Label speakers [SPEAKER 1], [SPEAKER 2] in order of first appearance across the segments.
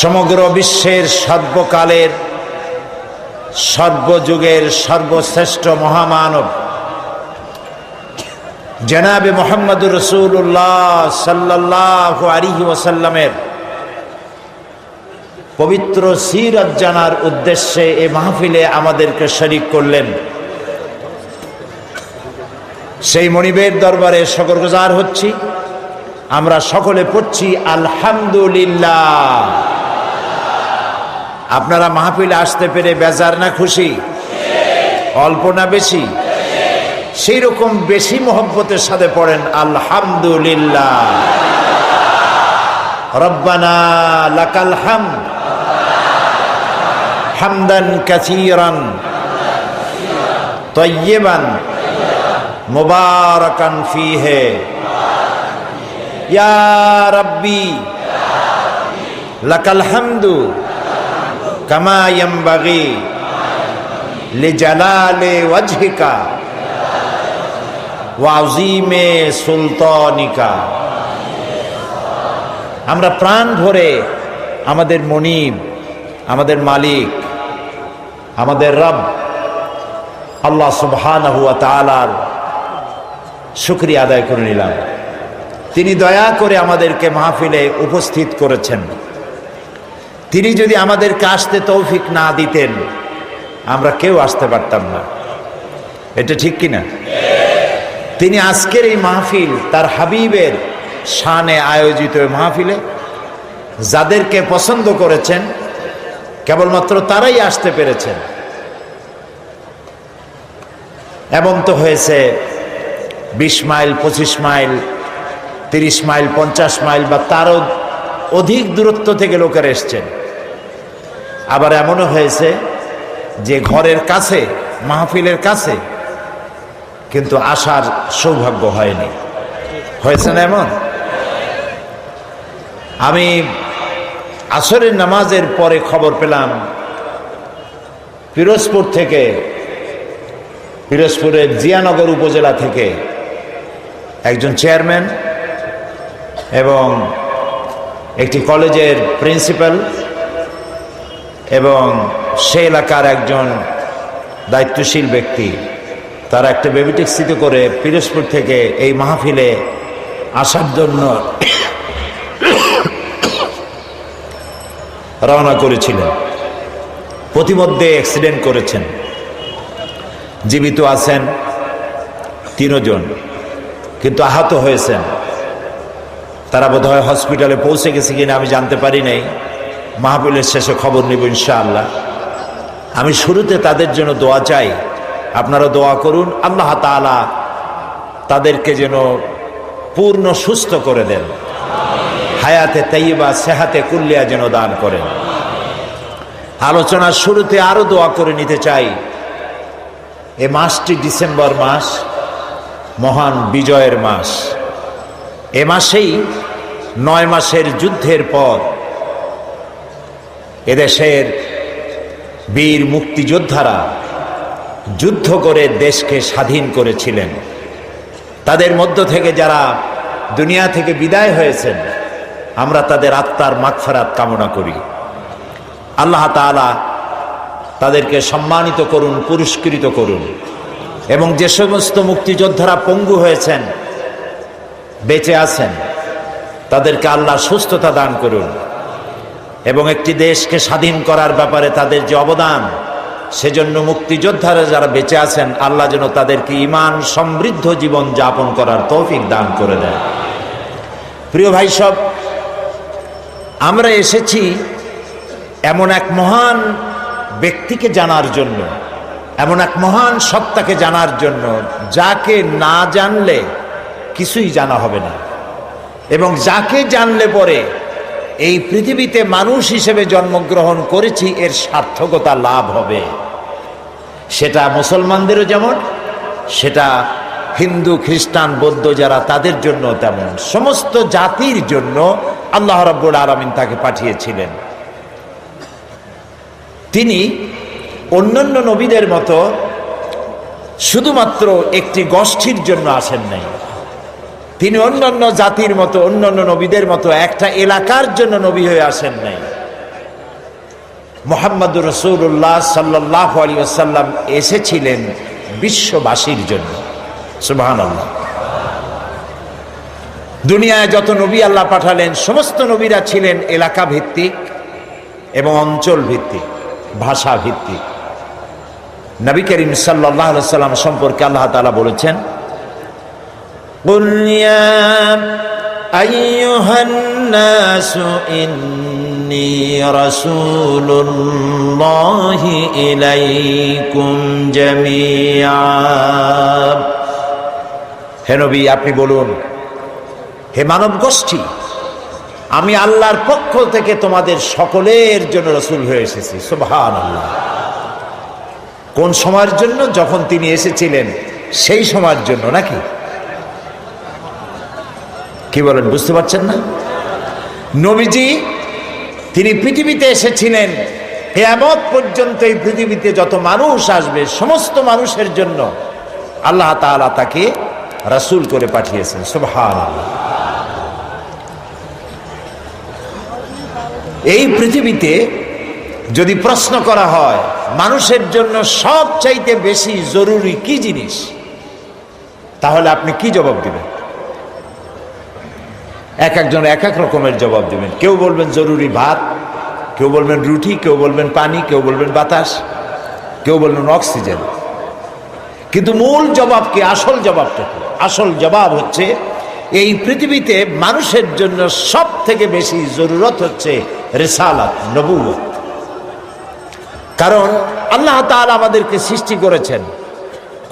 [SPEAKER 1] সমগ্র বিশ্বের সর্বকালের সর্বযুগের সর্বশ্রেষ্ঠ মহামানব জনাবে মুহাম্মদুর রাসূলুল্লাহ সাল্লাল্লাহু আলাইহি ওয়াসাল্লামের পবিত্র সিরাত জানার উদ্দেশ্যে এই মাহফিলে আমাদেরকে শরীক করলেন। সেই মনিবের দরবারে শুকরগুজার হচ্ছি। আমরা সকলে পড়ছি আলহামদুলিল্লাহ। আপনারা মাহফিলে আসতে পেরে বেজার না খুশি? অল্প না বেশি? সেই রকম বেশি মহব্বতের সাথে পড়েন আলহামদুলিল্লাহ। রব্বানা লাকাল হামদ হামদান কাসীরান তাইয়্যিবান মুবারাকান ফীহি ইয়া রাব্বি লাকাল হামদু কামা ইয়ানবাগি লিজালালি ওয়াজহিকা ওয়া আযীমি সুলতানিকা। আমরা প্রাণ ভরে আমাদের মনিব, আমাদের মালিক, আমাদের রব আল্লাহ সুবহানাহু ওয়া তাআলার শুকরিয়া আদায় করে নিলাম। তিনি দয়া করে আমাদেরকে মাহফিলে উপস্থিত করেছেন। তিনি যদি আমাদেরকে আসতে তৌফিক না দিতেন আমরা কেউ আসতে পারতাম না। এটা ঠিক কিনা? তিনি আজকের এই মাহফিল তার হাবিবের শানে আয়োজিত মাহফিলে যাদেরকে পছন্দ করেছেন কেবলমাত্র তারাই আসতে পেরেছেন। এমন তো হয়েছে 20 মাইল, 25 মাইল, 30 মাইল, 50 মাইল বা তারও অধিক দূরত্ব থেকে লোকেরা এসছেন। আবার এমনও হয়েছে যে ঘরের কাছে, মাহফিলের কাছে, কিন্তু আসার সৌভাগ্য হয়নি। হয়েছে না এমন? আমি আসরের নামাজের পরে খবর পেলাম পিরোজপুর থেকে, পিরোজপুরের জিয়ানগর উপজেলা থেকে একজন চেয়ারম্যান এবং একটি কলেজের প্রিন্সিপাল এবং সে এলাকার একজন দায়িত্বশীল ব্যক্তি, তারা একটা বেবি ট্যাক্সিতে করে পিরোজপুর থেকে এই মাহফিলে আসার জন্য রওনা করেছিলেন। প্রতিমধ্যে অ্যাক্সিডেন্ট করেছেন। জীবিত আছেন 3 জন, কিন্তু আহত হয়েছেন। তারা বোধহয় হসপিটালে পৌঁছে গেছে কিনা আমি জানতে পারি নাই। মাহফিলের শেষে খবর নেব ইনশাআল্লাহ। আমি শুরুতে তাদের জন্য দোয়া চাই, আপনারা দোয়া করুন আল্লাহ তাআলা তাদেরকে যেন পূর্ণ সুস্থ করে দেন, হায়াতে তাইয়্যিবা সেহাতে কুল্লিয়া যেন দান করেন। আলোচনার শুরুতে আরো দোয়া করে নিতে চাই। এ মাসটি ডিসেম্বর মাস, মহান বিজয়ের মাস। এ মাসেই 9 মাসের যুদ্ধের পর এদেশের বীর মুক্তিযোদ্ধারা যুদ্ধ করে দেশকে স্বাধীন করেছিলেন। তাদের মধ্য থেকে যারা দুনিয়া থেকে বিদায় হয়েছেন আমরা তাদের আত্মার মাগফিরাত কামনা করি। আল্লাহ তাআলা তাদেরকে সম্মানিত করুন, পুরস্কৃত করুন। এবং যে সমস্ত মুক্তিযোদ্ধারা পঙ্গু হয়েছেন, বেঁচে আছেন, তাদেরকে আল্লাহ সুস্থতা দান করুন। এবং একটি দেশকে স্বাধীন করার ব্যাপারে তাদের যে অবদান, সেজন্য মুক্তিযোদ্ধারা যারা বেঁচে আছেন আল্লাহ যেন তাদেরকে ঈমান সমৃদ্ধ জীবন যাপন করার তৌফিক দান করে দেন। প্রিয় ভাই সব, আমরা এসেছি এমন এক মহান ব্যক্তিকে জানার জন্য, এমন এক মহান সত্তাকে জানার জন্য যাকে না জানলে কিছুই জানা হবে না, এবং যাকে জানলে পরে এই পৃথিবীতে মানুষ হিসেবে জন্মগ্রহণ করেছি এর সার্থকতা লাভ হবে। সেটা মুসলমানদেরও যেমন, সেটা হিন্দু, খ্রিস্টান, বৌদ্ধ যারা তাদের জন্য তেমন, সমস্ত জাতির জন্য আল্লাহ রাব্বুল আলামিন তাকে পাঠিয়েছিলেন। তিনি অন্যান্য নবীদের মতো শুধুমাত্র একটি গোষ্ঠীর জন্য আসেন নাই। তিনি অন্যান্য জাতির মতো, অন্যান্য নবীদের মতো একটা এলাকার জন্য নবী হয়ে আসেন নাই। মুহাম্মদুর রাসূলুল্লাহ সাল্লাল্লাহু আলাইহি ওয়াসাল্লাম এসেছিলেন বিশ্ববাসীর জন্য। সুবহানাল্লাহ। দুনিয়ায় যত নবী আল্লাহ পাঠালেন সমস্ত নবীরা ছিলেন এলাকা ভিত্তিক এবং অঞ্চল ভিত্তিক, ভাষা ভিত্তিক। নবী করিম সাল্লাল্লাহু আলাইহি ওয়াসাল্লাম সম্পর্কে আল্লাহ তাআলা বলেছেন, কুল ইয়া আইয়ুহান নাসু ইন্নী রাসূলুল্লাহি ইলাইকুম জামিআ। হে নবী, আপনি বলুন, হে মানব গোষ্ঠী, আমি আল্লাহর পক্ষ থেকে তোমাদের সকলের জন্য রাসূল হয়ে এসেছি। সুবহানাল্লাহ। কোন সময়ের জন্য? যখন তিনি এসেছিলেন সেই সময়ের জন্য, নাকি কি বলেন? বুঝতে পারছেন না? নবীজি তিনি পৃথিবীতে এসেছিলেন কিয়ামত পর্যন্ত এই পৃথিবীতে যত মানুষ আসবে সমস্ত মানুষের জন্য আল্লাহ তাআলা তাকে রাসূল করে পাঠিয়েছেন। সুবহানাল্লাহ। এই পৃথিবীতে যদি প্রশ্ন করা হয় মানুষের জন্য সবচাইতে বেশি জরুরি কি জিনিস, তাহলে আপনি কি জবাব দিবেন? এক একজন এক এক রকমের জবাব দিবেন। কেউ বলবেন জরুরি ভাত, কেউ বলবেন রুটি, কেউ বলবেন পানি, কেউ বলবেন বাতাস, কেউ বলবেন অক্সিজেন। কিন্তু মূল জবাব কি? আসল জবাবটা কি? আসল জবাব হচ্ছে এই পৃথিবীতে মানুষের জন্য সব থেকে বেশি জরুরত হচ্ছে রিসালাত, নবুয়ত। কারণ আল্লাহ তাআলা আমাদেরকে সৃষ্টি করেছেন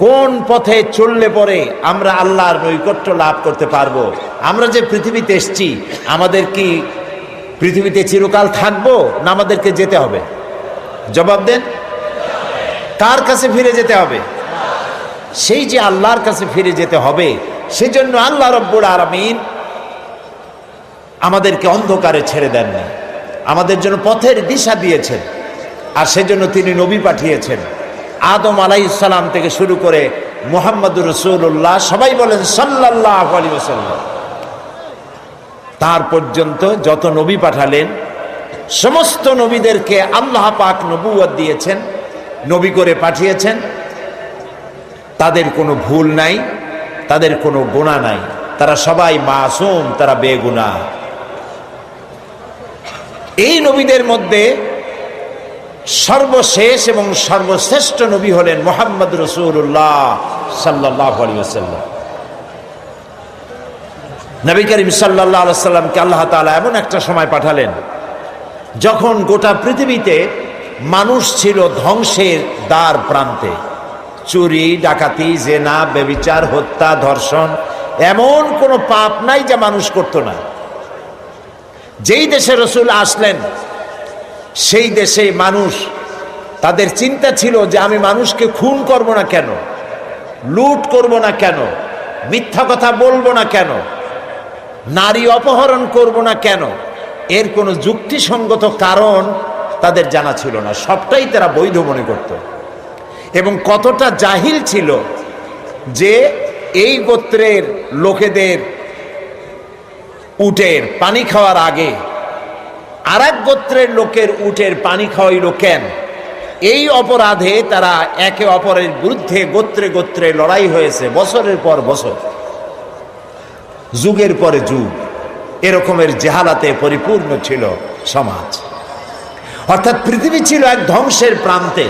[SPEAKER 1] কোন পথে চললে পরে আমরা আল্লাহর নৈকট্য লাভ করতে পারবো। আমরা যে পৃথিবীতে এসেছি, আমাদের কি পৃথিবীতে চিরকাল থাকবো না আমাদেরকে যেতে হবে? জবাব দেন। কার কাছে ফিরে যেতে হবে? সেই যে আল্লাহর কাছে ফিরে যেতে হবে, সেজন্য আল্লাহ রব্বুল আলামিন আমাদেরকে অন্ধকারে ছেড়ে দেননি, আমাদের জন্য পথের দিশা দিয়েছেন। আর সেজন্য তিনি নবী পাঠিয়েছেন। আদম আলাইহিস সালাম থেকে শুরু করে মুহাম্মদুর রাসূলুল্লাহ, সবাই বলেন সাল্লাল্লাহু আলাইহি ওয়াসাল্লাম, তার পর্যন্ত যত নবী পাঠালেন সমস্ত নবীদেরকে আল্লাহ পাক নবুয়ত দিয়েছেন, নবী করে পাঠিয়েছেন। তাদের কোনো ভুল নাই, তাদের কোনো গুনাহ নাই, তারা সবাই মাসুম, তারা বেগুনাহ। এই নবীদের মধ্যে সর্বশেষ এবং সর্বশ্রেষ্ঠ নবী হলেন মুহাম্মদ রাসূলুল্লাহ সাল্লাল্লাহু আলাইহি ওয়াসাল্লাম। নবী করিম সাল্লাল্লাহু আলাইহি ওয়াসাল্লামকে আল্লাহ তাআলা এমন একটা সময় পাঠালেন যখন গোটা পৃথিবীতে মানুষ ছিল ধ্বংসের দ্বার প্রান্তে। চুরি, ডাকাতি, জেনা, ব্যভিচার, হত্যা, ধর্ষণ, এমন কোনো পাপ নাই যা মানুষ করতো না। যেই দেশে রাসূল আসলেন সেই দেশে মানুষ, তাদের চিন্তা ছিল যে আমি মানুষকে খুন করব না কেন, লুট করব না কেন, মিথ্যা কথা বলবো না কেন, নারী অপহরণ করব না কেন। এর কোনো যুক্তিসঙ্গত কারণ তাদের জানা ছিল না, সবটাই তারা বৈধ মনে করত। এবং কতটা জাহিল ছিল যে এই গোত্রের লোকেদের উটের পানি খাওয়ার আগে আর এক গোত্রের লোকের উটের পানি খাওয়াইল কেন? এই অপরাধে তারা একে অপরের বিরুদ্ধে গোত্রে গোত্রে লড়াই হয়েছে বছরের পর বছর, যুগের পরে যুগ। এরকমের জেহালাতে পরিপূর্ণ ছিল সমাজ। অর্থাৎ পৃথিবী ছিল এক ধ্বংসের প্রান্তে।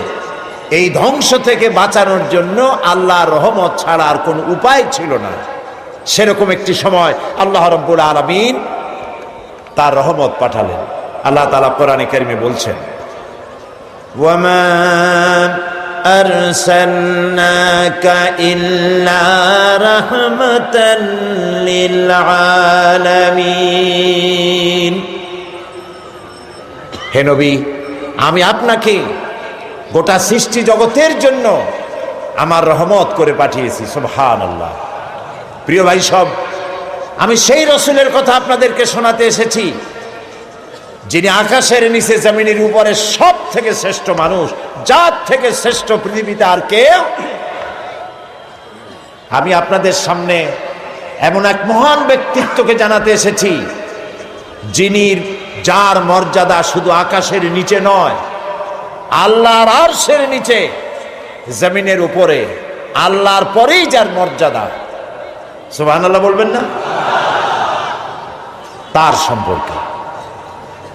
[SPEAKER 1] এই ধ্বংস থেকে বাঁচানোর জন্য আল্লাহর রহমত ছাড়া আর কোনো উপায় ছিল না। সেরকম একটি সময় আল্লাহ রাব্বুল আলামিন তার রহমত পাঠালেন। আল্লাহ তাআলা কোরআনে কারিমে বলছেন, ওয়ামা আরসালনাকা ইল্লা রাহমাতাল লিল আলামিন। হে নবী, আমি আপনাকে গোটা সৃষ্টি জগতের জন্য আমার রহমত করে পাঠিয়েছি। সুবহানাল্লাহ। প্রিয় ভাই সব, আমি সেই রসুলের কথা আপনাদেরকে শোনাতে এসেছি যিনি আকাশের নিচে জমিনের উপরে সব থেকে শ্রেষ্ঠ মানুষ, জাত থেকে শ্রেষ্ঠ পৃথিবীতে আর কেউ। আমি আপনাদের সামনে এমন এক মহান ব্যক্তিত্বকে জানাতে এসেছি যিনি, যার মর্যাদা শুধু আকাশের নিচে নয়, আল্লাহর আরশের নিচে, জমিনের উপরে, আল্লাহর পরেই যার মর্যাদা, সুবহানাল্লাহ বলবেন না? তার সম্পর্কে।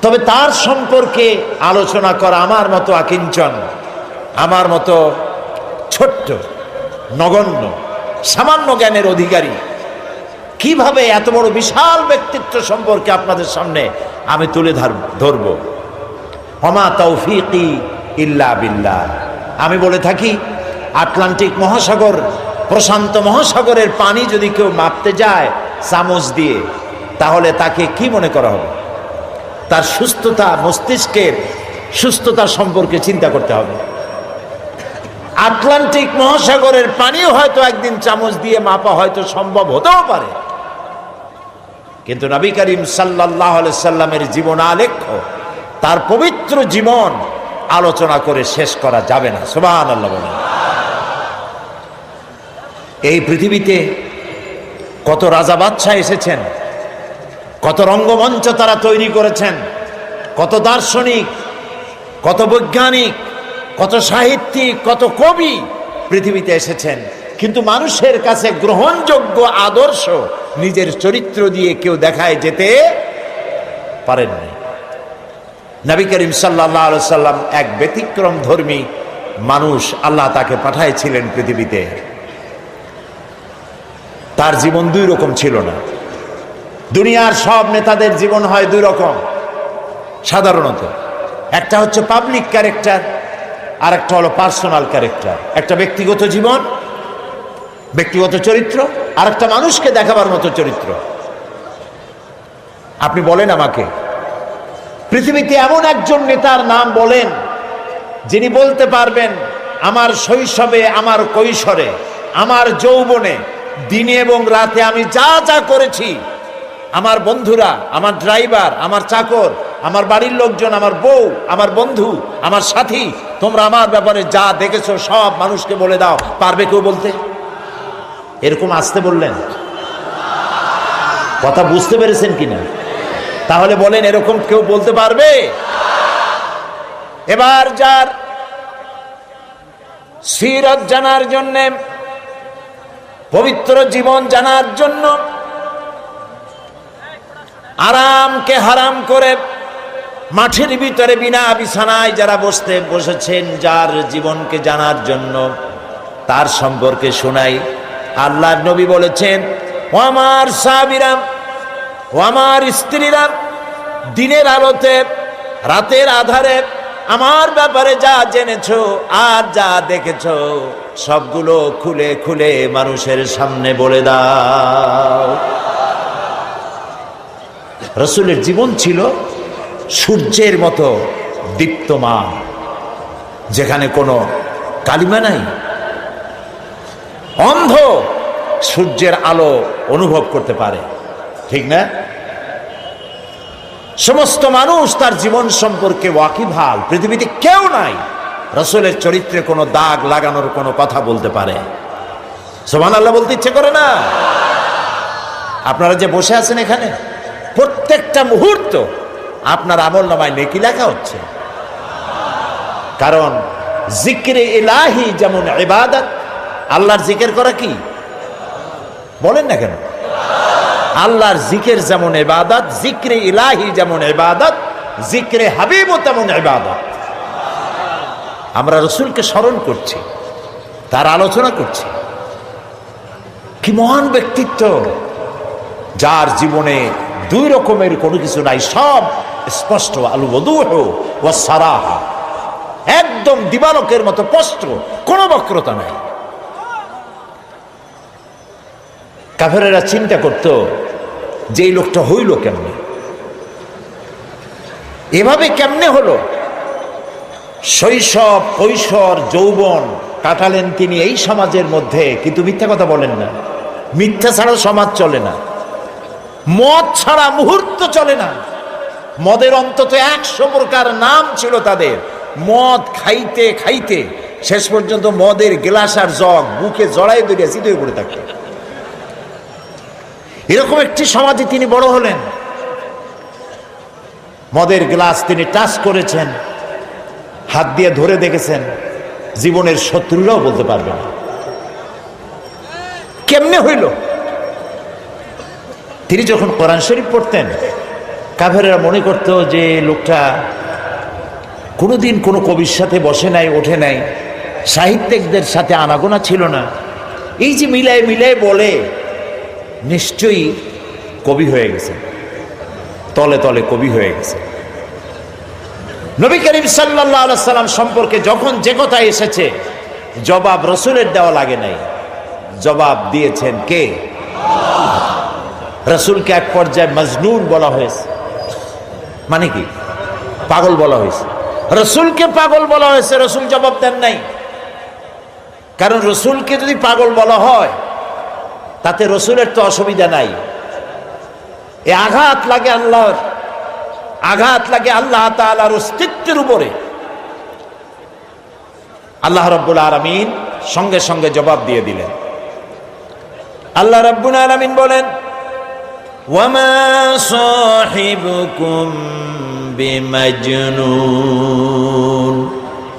[SPEAKER 1] তবে তার সম্পর্কে আলোচনা করা আমার মতো আকিঞ্চন, আমার মতো ছোট্ট, নগণ্য, সামান্য জ্ঞানের অধিকারী কিভাবে এত বড় বিশাল ব্যক্তিত্ব সম্পর্কে আপনাদের সামনে আমি তুলে ধরব। ওমা তৌফিকি ইল্লা বিল্লাহ। আমি বলে থাকি, আটলান্টিক মহাসাগর, প্রশান্ত মহাসাগরের পানি যদি কেউ মাপতে যায় চামচ দিয়ে, তাহলে তাকে কি মনে করা হবে? তার সুস্থতা, মস্তিষ্কের সুস্থতা সম্পর্কে চিন্তা করতে হবে। আটলান্টিক মহাসাগরের পানিও হয়তো একদিন চামচ দিয়ে মাপা হয়তো সম্ভব হতেও পারে, কিন্তু নবী করিম সাল্লাল্লাহু আলাইহি সাল্লামের জীবন আলেখ্য, তার পবিত্র জীবন আলোচনা করে শেষ করা যাবে না। সুবহানাল্লাহ বলেন। এই পৃথিবীতে কত রাজা বাদশাহ এসেছেন, কত রঙ্গমঞ্চ তারা তৈরি করেছেন, কত দার্শনিক, কত বৈজ্ঞানিক, কত সাহিত্যিক, কত কবি পৃথিবীতে এসেছেন, কিন্তু মানুষের কাছে গ্রহণযোগ্য আদর্শ নিজের চরিত্র দিয়ে কেউ দেখায় যেতে পারেননি। নবী করিম সাল্লাল্লাহু আলাইহি সাল্লাম এক ব্যতিক্রম ধর্মী মানুষ, আল্লাহ তাকে পাঠাইছিলেন পৃথিবীতে। তার জীবন দুই রকম ছিল না। দুনিয়ার সব নেতাদের জীবন হয় দুই রকম সাধারণত। একটা হচ্ছে পাবলিক ক্যারেক্টার, আর একটা হলো পার্সোনাল ক্যারেক্টার। একটা ব্যক্তিগত জীবন, ব্যক্তিগত চরিত্র, আর একটা মানুষকে দেখাবার মতো চরিত্র। আপনি বলেন আমাকে, পৃথিবীতে এমন একজন নেতার নাম বলেন যিনি বলতে পারবেন আমার শৈশবে, আমার কৈশোরে, আমার যৌবনে, দিনে এবং রাতে আমি যা যা করেছি, আমার বন্ধুরা, আমার ড্রাইভার, আমার চাকর, আমার বাড়ির লোকজন, আমার বউ, আমার বন্ধু, আমার সাথী, তোমরা আমার ব্যাপারে যা দেখেছো সব মানুষকে বলে দাও, পারবে কেউ বলতে? এরকম আসতে বললেন, কথা বুঝতে পেরেছেন কিনা? তাহলে বলেন, এরকম কেউ বলতে পারবে? এবার যার সিরাত জানার জন্য, পবিত্র জীবন জানার জন্য, আরামকে হারাম করে মাঠের ভিতরে বিনা বিছানায় যারা বসেছেন, যার জীবনকে জানার জন্য, তার সম্পর্কে শোনাই। আল্লাহর নবী বলেছেন, ও আমার সাহাবীরা, ও আমার স্ত্রীরা, দিনের আলোতে, রাতের আধারে আমার ব্যাপারে যা জেনেছো আর যা দেখেছো সবগুলো খুলে খুলে মানুষের সামনে বলে দাও। রাসূলের জীবন ছিল সূর্যের মতো দীপ্তমান, যেখানে কোনো কালিমা নাই। অন্ধ সূর্যের আলো অনুভব করতে পারে, ঠিক না? সমস্ত মানুষ তার জীবন সম্পর্কে ওয়াকিবহাল। পৃথিবীতে কেউ নাই রাসূলের চরিত্রে কোনো দাগ লাগানোর কোনো কথা বলতে পারে। সুবহানাল্লাহ বলতে ইচ্ছে করে না? আপনারা যে বসে আছেন এখানে, প্রত্যেকটা মুহূর্ত আপনার আমলনামায় নেকি লেখা হচ্ছে। কারণ জিক্রে ইলাহি যেমন ইবাদত, আল্লাহর জিকির করা কি বলেন না কেন? আল্লাহর জিকির যেমন ইবাদত, জিক্রে ইলাহি যেমন ইবাদত, জিক্রে হাবিবও তেমন ইবাদত। আমরা রাসূলকে স্মরণ করছি, তার আলোচনা করছি। কি মহান ব্যক্তিত্ব, যার জীবনে দুই রকমের কোনো কিছু নাই, সব স্পষ্ট। আল ওয়াদুহু ওয়াস সারাহা, একদম দিবালোকের মতো স্পষ্ট, কোনো বক্রতা নাই। কাফেরেরা চিন্তা করত যে এই লোকটা হইল কেমনে, এভাবে কেমনে হলো? শৈশব, কৈশোর, যৌবন কাটালেন তিনি এই সমাজের মধ্যে, কিন্তু মিথ্যা কথা বলেন না। মিথ্যা ছাড়া সমাজ চলে না, মদ ছাড়া মুহূর্ত চলে না। মদের অন্তত 100 প্রকার নাম ছিল তাদের। মদ খাইতে খাইতে শেষ পর্যন্ত মদের গ্লাস আর জগ বুকে জড়াই ধরে সিদ্ধ হয়ে পড়ে থাকত। এরকম একটি সমাজে তিনি বড় হলেন। মদের গ্লাস তিনি টাচ করেছেন, হাত দিয়ে ধরে দেখেছেন, জীবনের শত্রুরাও বলতে পারবে না কেমনে হইল। তিনি যখন কোরআন শরীফ পড়তেন, কাফেররা মনে করত যে লোকটা কোনোদিন কোনো কবির সাথে বসে নাই, ওঠে নাই, সাহিত্যিকদের সাথে আনাগোনা ছিল না। এই যে মিলায় মিলায় বলে, নিশ্চয়ই কবি হয়ে গেছে, তলে তলে কবি হয়ে গেছে। নবী করিম সাল্লাল্লাহু আলাইহি সাল্লাম সম্পর্কে যখন যে কথা এসেছে, জবাব রসুলের দেওয়া লাগে নাই, জবাব দিয়েছেন কে? রসুলকে এক পর্যায়ে মজনুন বলা হয়েছে। মানে কি? পাগল বলা হয়েছে। রসুলকে পাগল বলা হয়েছে, রসুল জবাব দেন নাই। কারণ রসুলকে যদি পাগল বলা হয়, তাতে রসুলের তো অসুবিধা নাই। এ আঘাত লাগে আল্লাহর, আঘাত লাগে আল্লাহ তাআলার অস্তিত্বের উপরে। আল্লাহ রাব্বুল আলামিন সঙ্গে সঙ্গে জবাব দিয়ে দিলেন। আল্লাহ রাব্বুল আলামিন বলেন, ওয়ামা সাহিবুকুম বিমাজনুন,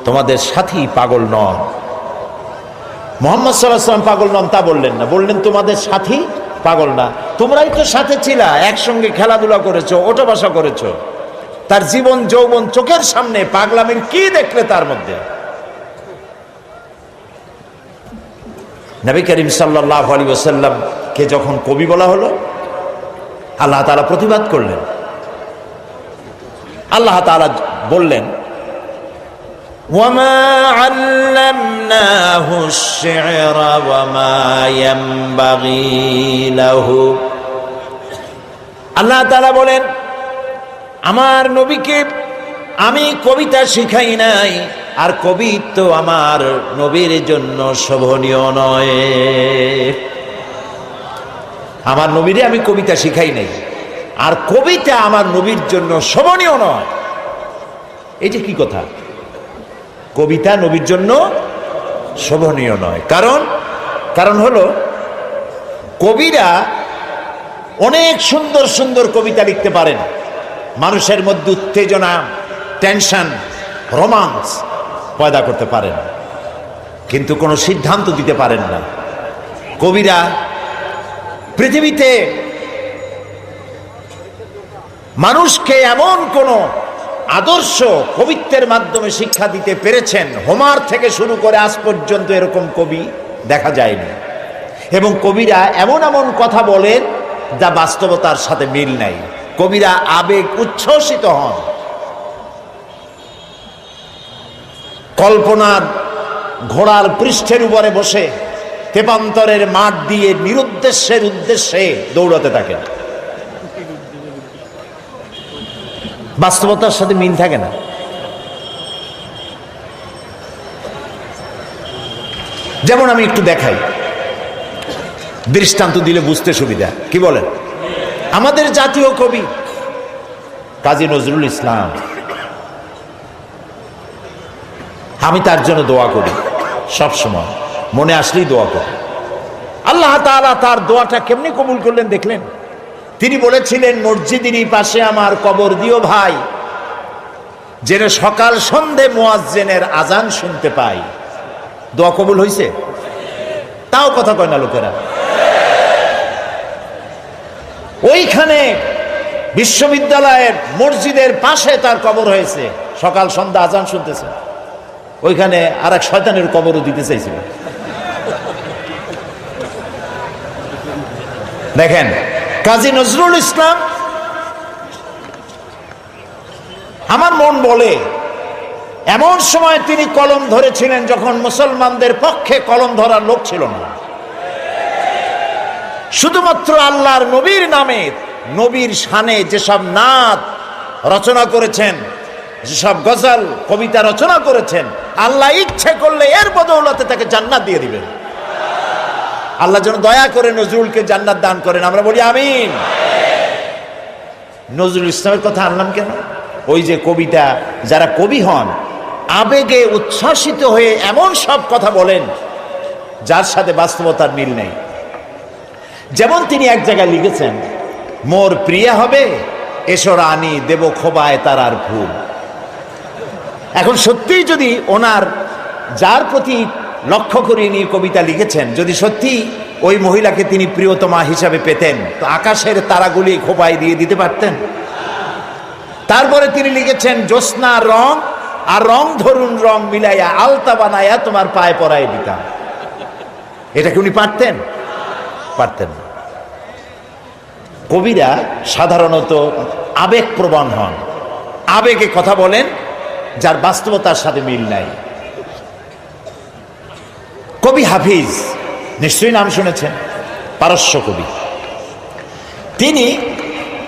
[SPEAKER 1] তোমাদের সাথী পাগল নন। মুহাম্মদ সাল্লাল্লাহু আলাইহি ওয়াসাল্লাম পাগল নন তা বললেন না, বললেন তোমাদের সাথী পাগল না। তোমরাই তো সাথে ছিলা, একসঙ্গে খেলাধুলা করেছো, ওঠা বসা করেছো। তার জীবন যৌবন চোখের সামনে, পাগলামির কি দেখলে তার মধ্যে? নবী করিম সাল্লাল্লাহু আলাইহি ওয়াসাল্লামকে যখন কবি বলা হলো, আল্লাহ তাআলা প্রতিবাদ করলেন। আল্লাহ তাআলা বললেন, ওয়ামা আল্লামনাহু আশ-শি'রা ওয়ামা ইয়ানবাগী লাহু। আল্লাহ তাআলা বলেন, আমার নবীকে আমি কবিতা শিখাই নাই, আর কবিত্ব আমার নবীর জন্য শোভনীয় নয়। আমার নবীরে আমি কবিতা শিখাই নাই, আর কবিতা আমার নবীর জন্য শোভনীয় নয়। এটা কি কথা? কবিতা নবীর জন্য শোভনীয় নয়। কারণ হলো, কবিরা অনেক সুন্দর সুন্দর কবিতা লিখতে পারেন, মানুষের মধ্যে উত্তেজনা, টেনশন, রোমান্স পয়দা করতে পারেন, কিন্তু কোনো সিদ্ধান্ত দিতে পারেন না। কবিরা পৃথিবীতে মানুষকে এমন কোন আদর্শ কবিত্বের মাধ্যমে শিক্ষা দিতে পেরেছেন, হোমার থেকে শুরু করে আজ পর্যন্ত এরকম কবি দেখা যায়নি। এবং কবিরা এমন এমন কথা বলেন যা বাস্তবতার সাথে মিল নাই। কবিরা আবেগ উচ্ছ্বসিত হন, কল্পনার ঘোড়ার পৃষ্ঠের উপরে বসে তেপান্তরের মাঠ দিয়ে নিরুদ্দেশ্যের উদ্দেশ্যে দৌড়াতে থাকেন। বাস্তবতার সাথে মিল থাকে না। যেমন আমি একটু দেখাই, দৃষ্টান্ত দিলে বুঝতে সুবিধা। কি বলেন? আমাদের জাতীয় কবি কাজী নজরুল ইসলাম, আমি তার জন্য দোয়া করি, সব সময় মনে আসলেই দোয়া করি। আল্লাহ তাআলা তার দোয়াটা কেমনি কবুল করলেন দেখলেন? তিনি বলেছিলেন, মসজিদেরই পাশে আমার কবর দিও ভাই, যেন সকাল সন্ধে মুয়াজ্জিনের আজান শুনতে পাই। দোয়া কবুল হয়েছে? তাও কথা কয় না লোকেরা। ওইখানে বিশ্ববিদ্যালয়ের মসজিদের পাশে তার কবর হয়েছে, সকাল সন্ধ্যা আজান শুনতেছে। ওইখানে আর এক শয়তানের কবরও দিতে চাইছিল। দেখেন, কাজী নজরুল ইসলাম, আমার মন বলে এমন সময় তিনি কলম ধরেছিলেন যখন মুসলমানদের পক্ষে কলম ধরার লোক ছিল না। শুধুমাত্র আল্লাহর নবীর নামে, নবীর শানে যেসব নাত রচনা করেছেন, যেসব গজল কবিতা রচনা করেছেন, আল্লাহ ইচ্ছে করলে এর বদৌলতে তাকে জান্নাত দিয়ে দিবেন। আল্লাহ যেন দয়া করে নজরুলকে জান্নাত দান করেন, আমরা বলি আমিন। নজরুল ইসলামের কথা আনলাম কেন? ওই যে কবিতা, যারা কবি হন আবেগে উচ্ছ্বাসিত হয়ে এমন সব কথা বলেন যার সাথে বাস্তবতার মিল নেই। যেমন তিনি এক জায়গায় লিখেছেন, মোর প্রিয়া হবে এসো রানী, দেব খোবায় তারার ফুল। এখন সত্যিই যদি ওনার যার প্রতি লক্ষ্য করে নিয়ে কবিতা লিখেছেন, যদি সত্যি ওই মহিলাকে তিনি প্রিয়তমা হিসাবে পেতেন, তো আকাশের তারাগুলি খোপায় দিয়ে দিতে পারতেন। তারপরে তিনি লিখেছেন, জ্যোৎস্না রং আর রং ধরুন রং মিলাইয়া আলতা বানাইয়া তোমার পায়ে পরাই দিতাম। এটা কি উনি পারতেন? পারতেন না। কবিরা সাধারণত আবেগপ্রবণ হন, আবেগে কথা বলেন যার বাস্তবতার সাথে মিল নাই। কবি হাফিজ নিশ্চয়ই নাম শুনেছেন, পারস্য কবি। তিনি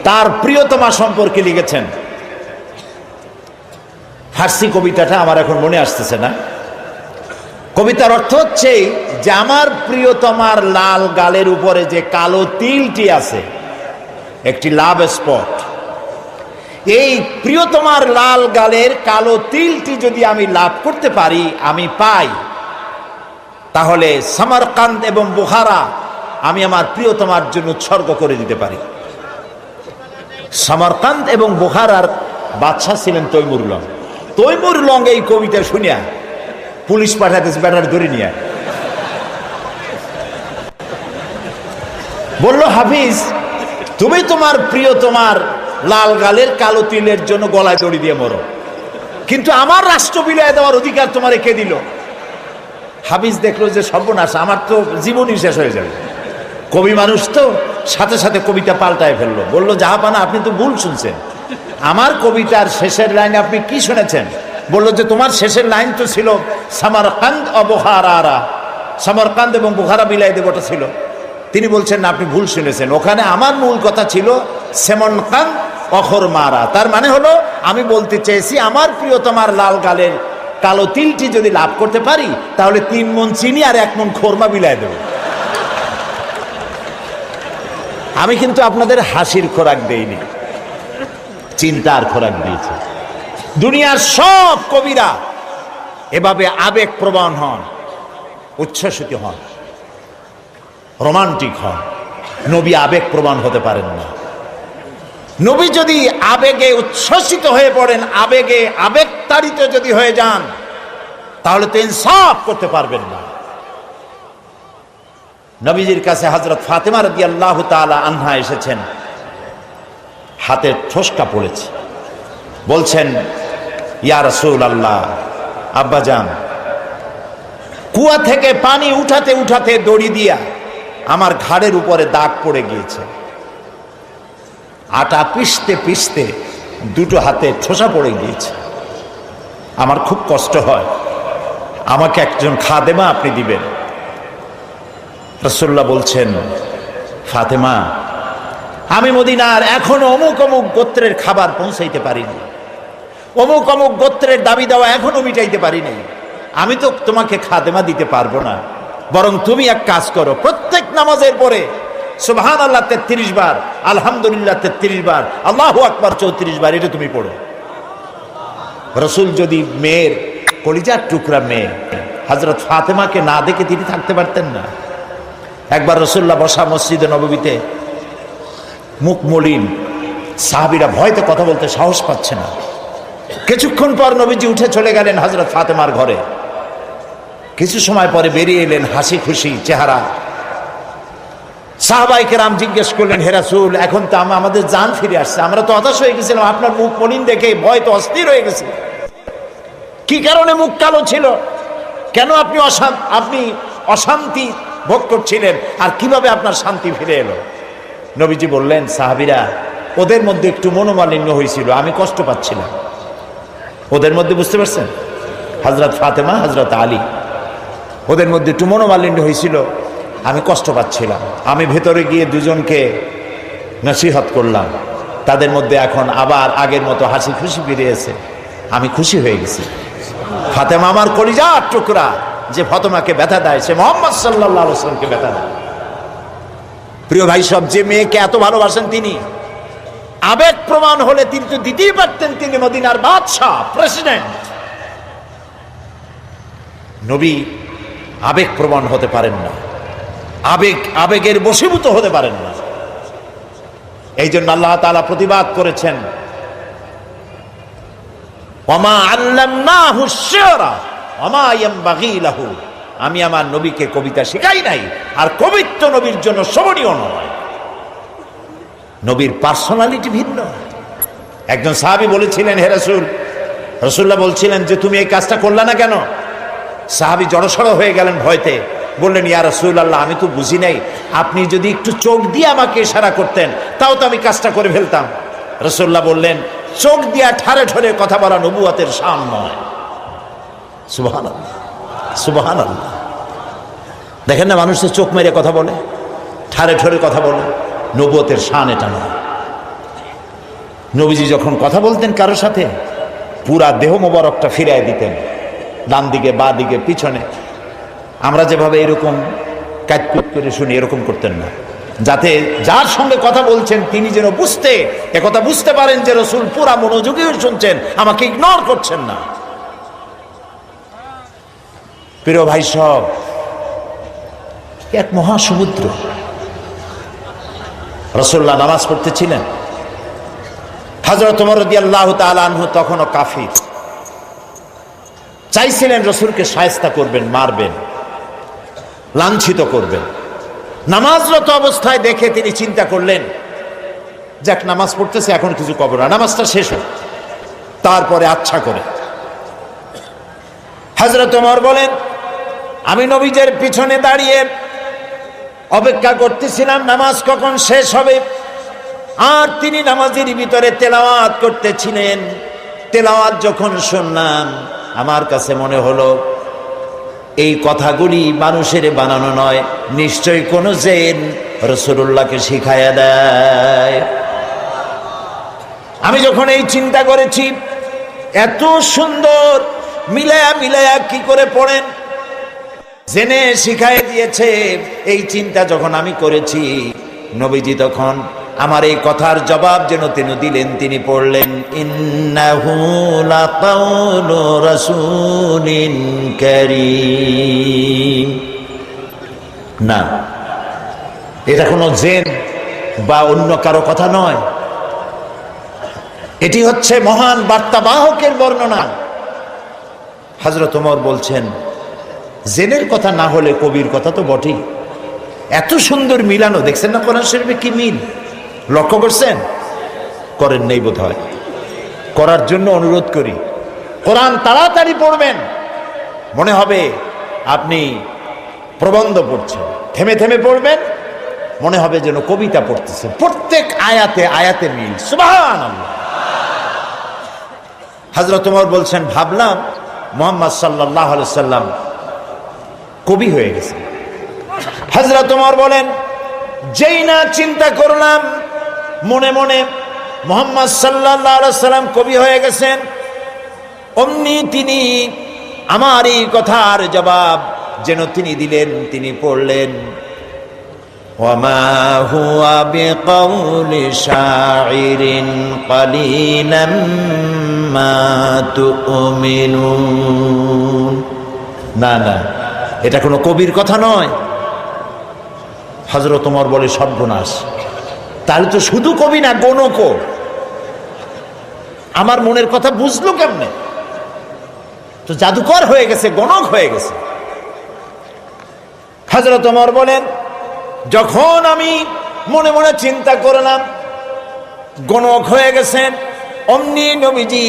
[SPEAKER 1] তার প্রিয়তমা সম্পর্কে লিখেছেন। ফার্সি কবিতাটা আমার এখন মনে আসতেছে না। কবিতার অর্থ হচ্ছে যে আমার প্রিয়তমার লাল গালের উপরে যে কালো তিলটি আছে, একটি লাভ স্পট, এই প্রিয়তমার লাল গালের কালো তিলটি যদি আমি লাভ করতে পারি, আমি পাই, তাহলে সামারকান্দ এবং বুখারা আমি আমার প্রিয়তমার জন্য উৎসর্গ করে দিতে পারি। সামারকান্দ এবং বুখারার বাদশা ছিলেন তৈমুর লং। তৈমুর লং এই কবিতা শুনিয়া পুলিশ পাঠাতেছে, ব্যাটার ধরে নিয়ে বলল, হাফিজ তুমি তোমার প্রিয়তমার লাল গালের কালো তিলের জন্য গলায় দড়ি দিয়ে মরো, কিন্তু আমার রাষ্ট্র বিলিয়ে দেওয়ার অধিকার তোমার কে দিল? হাফিজ দেখলো যে সর্বনাশ, আমার তো জীবনই শেষ হয়ে যাবে। কবি মানুষ তো সাথে সাথে কবিতা পাল্টায় ফেললো। বলল, জাহাপানা আপনি তো ভুল শুনছেন, আমার কবিতার শেষের লাইনে আপনি কি শুনেছেন? বলল যে তোমার শেষের লাইন তো ছিল সামারকান্দ ও বুখারা, সামারকান্দ এবং বুখারা বিলাই দেবটা ছিল। তিনি বলছেন না, আপনি ভুল শুনেছেন, ওখানে আমার মূল কথা ছিল সেমনকান্দ অখর মারা। তার মানে হলো আমি বলতে চেয়েছি আমার প্রিয়তমার লাল গালের কালো তিলটি যদি লাভ করতে পারি, তাহলে 3 মণ চিনি আর 1 মণ খোরমা বিলাই দেব। আমি কিন্তু আপনাদের হাসির খোরাক দেইনি, চিন্তার খোরাক দিয়েছি। দুনিয়ার সব কবিরা এভাবে আবেগ প্রবণ হন, উচ্ছ্বসিত হন, রোমান্টিক হন। নবী আবেগ প্রবণ হতে পারেন না। নবী যদি আবেগে উচ্ছ্বসিত হয়ে পড়েন, আবেগে আবেগতাড়িত যদি হয়ে যান, তাহলে তো ইনসাফ করতে পারবেন না। নবীজির কাছে হযরত ফাতেমা রাদিয়াল্লাহু তাআলা আনহা এসেছেন, হাতের ঠোসকা পড়েছে, বলছেন, ইয়া রাসূলুল্লাহ, আব্বাজান কুয়া থেকে পানি উঠাতে উঠাতে দড়ি দিয়া আমার ঘাড়ের উপরে দাগ পড়ে গিয়েছে, আটা পিষতে পিষতে 2টো হাতে ঠোসা পড়ে গিয়েছে, আমার খুব কষ্ট হয়, আমাকে একজন খাদেমা আপনি দিবেন। রাসূলুল্লাহ বলছেন, ফাতেমা আমি মদিনার এখনো অমুক অমুক গোত্রের খাবার পৌঁছাইতে পারিনি, অমুক অমুক গোত্রের দাবি দেওয়া এখনো মিটাইতে পারিনি, আমি তো তোমাকে খাদেমা দিতে পারবো না। বরং তুমি এক কাজ করো, প্রত্যেক নামাজের পরে সুবহানাল্লাহ 33 বার, আলহামদুলিল্লাহ 33 বার, আল্লাহু আকবার 34 বার, এটা তুমি পড়ো। রাসূল যদি মেয়ের কলিজার টুকরা মেয়ে হযরত ফাতেমাকে না দেখে তিনি থাকতে পারতেন না। একবার রাসূলুল্লাহ বসা মসজিদে নববীতে, মুখ মলিন, সাহাবীরা ভয়তে কথা বলতে সাহস পাচ্ছে না। কিছুক্ষণ পর নবীজি উঠে চলে গেলেন হযরত ফাতেমার ঘরে। কিছু সময় পরে বেরিয়ে এলেন হাসি খুশি চেহারা। সাহাবায়ে কেরাম জিজ্ঞেস করলেন, হে রাসূল, এখন তো আমাদের জান ফিরে আসছে, আমরা তো হতাশ হয়ে গেছিলাম, আপনার মুখ মলিন দেখে ভয় তো অস্থির হয়ে গেছে। কি কারণে মুখ কালো ছিল? কেন আপনি অশান্তি ভোগ করছিলেন? আর কিভাবে আপনার শান্তি ফিরে এলো? নবীজি বললেন, সাহাবীরা ওদের মধ্যে একটু মনোমালিন্য হয়েছিল, আমি কষ্ট পাচ্ছিলাম। ওদের মধ্যে, বুঝতে পারছেন, হযরত ফাতেমা, হযরত আলী, ওদের মধ্যে একটু মনোমালিন্য হয়েছিল, আমি কষ্ট পাচ্ছিলাম। আমি ভেতরে গিয়ে দুজনকে নসিহত করলাম, তাদের মধ্যে এখন আবার আগের মতো হাসি খুশি ফিরে এসে আমি খুশি হয়ে গেছি। ফাতেমা আমার কলিজার টুকরা, যে ফাতেমাকে ব্যথা দেয় সে মুহাম্মদ সাল্লাল্লাহু আলাইহি ওয়াসাল্লামকে ব্যথা দেয়। প্রিয় ভাই সব, যে মেয়েকে এত ভালোবাসেন তিনি আবেগ প্রমাণ হলে তিনি তো দিতেই পারতেন, তিনি মদিনার বাদশাহ, প্রেসিডেন্ট। নবী আবেগ প্রমাণ হতে পারেন না, আবেগের বশীভূত হতে পারেন না। এই জন্য আল্লাহ তাআলা প্রতিবাদ করেছেন, ওমা আল্লামনাহু শি'রা ওমা ইয়ানবাগী লাহু, আমি আমার নবীকে কবিতা শেখাই নাই, আর কবিত্ব নবীর জন্য শোভনীয় নয়। নবীর পার্সোনালিটি ভিন্ন। একজন সাহাবী বলেছিলেন, হে রাসূল, রাসূলুল্লাহ বলছিলেন যে তুমি এই কাজটা করলা না কেন? সাহাবী জড়সড় হয়ে গেলেন ভয়তে, বললেন, ইয়া রাসূলুল্লাহ, আমি তো বুঝি নাই, আপনি যদি একটু চোখ দিয়ে আমাকে ইশারা করতেন তাও তো আমি কাজটা করে ফেলতাম। রাসূলুল্লাহ বললেন, চোখ দিয়া ঠারে ঠরে কথা বলা নবুয়তের শান নয়। সুবহানাল্লাহ, সুবহানাল্লাহ। দেখেন না, মানুষের চোখ মেরে কথা বলে, ঠারে ঠরে কথা বলে, নবুয়তের শান এটা নয়। নবীজি যখন কথা বলতেন কারোর সাথে, পুরা দেহ মোবারকটা ফিরাই দিতেন, ডান দিকে, বা দিকে, পিছনে। আমরা যেভাবে এরকম কাটকুট করে শুনি, এরকম করতেন না, যাতে যার সঙ্গে কথা বলছেন তিনি যেন একথা বুঝতে পারেন যে রাসূল পুরা মনোযোগী হয়ে শুনছেন, আমাকে ইগনোর করছেন না। প্রিয় ভাই সব, এক মহাসমুদ্র। রাসূলুল্লাহ নামাজ পড়তেছিলেন, হযরত ওমর রাদিয়াল্লাহু তাআলা আনহু তখনও কাফির, চাইছিলেন রাসূলকে শায়েস্তা করবেন, মারবেন, লাঞ্ছিত করবেন। নামাজরত অবস্থায় দেখে তিনি চিন্তা করলেন, যাক নামাজ পড়তেছে, এখন কিছু করব না, নামাজটা শেষ হোক, তারপরে আচ্ছা করে। হযরত ওমর বলেন, আমি নবীজের পিছনে দাঁড়িয়ে অপেক্ষা করতেছিলাম নামাজ কখন শেষ হবে, আর তিনি নামাজের ভিতরে তেলাওয়াত করতেছিলেন। তেলাওয়াত যখন শুনলাম, আমার কাছে মনে হলো এই কথাগুলি মানুষের বানানো নয়, নিশ্চয়ই কোন জিন রাসূলুল্লাহকে শিখায়া দেয়। আমি যখন এই চিন্তা করেছি, এত সুন্দর মিলায়া কি করে পড়েন, জেনে শিখায় দিয়েছে, এই চিন্তা যখন আমি করেছি, নবীজি তখন আমার এই কথার জবাব যেন তিনি দিলেন। তিনি পড়লেন, ইন্নাহু লাকাউলু রাসূলিন কারীম। না, এটা কোনো জিন বা অন্য কারো কথা নয়, এটি হচ্ছে মহান বার্তাবাহকের বর্ণনা। হযরত ওমর বলছেন, জিনের কথা না হলে কবির কথা তো বটেই। এত সুন্দর মিলানো, দেখছেন না কোরআন শরীফে কি মিল, লক্ষ্য করছেন? করেন নেই বোধ হয়, করার জন্য অনুরোধ করি। কোরআন তাড়াতাড়ি পড়বেন, মনে হবে আপনি প্রবন্ধ পড়ছেন। থেমে থেমে পড়বেন, মনে হবে যেন কবিতা পড়তেছেন। প্রত্যেক আয়াতে আয়াতে মিল। সুবহানাল্লাহ। হযরত ওমর বলছেন, ভাবলাম মুহাম্মদ সাল্লাল্লাহু আলাইহি সাল্লাম কবি হয়ে গেছে। হযরত ওমর বলেন, যেই না চিন্তা করলাম মনে মনে মুহাম্মদ সাল্লাল্লাহু আলাইহি সাল্লাম কবি হয়ে গেছেন, অমনি তিনি আমার এই কথার জবাব যেন তিনি দিলেন। তিনি পড়লেন, ওয়ামা হুয়া বিকাউলি শাইরিন কালিলাম মা তুমিনুন। না না, এটা কোনো কবির কথা নয়। হযরত ওমর বলে, সর্বনাশ, তাহলে তো শুধু কবি না, গণকও। আমার মনের কথা বুঝলো কেমনে? তো জাদুকর হয়ে গেছে, গণক হয়ে গেছে। হযরত ওমর বলেন, যখন আমি মনে মনে চিন্তা করলাম গণক হয়ে গেছেন, অমনি নবীজি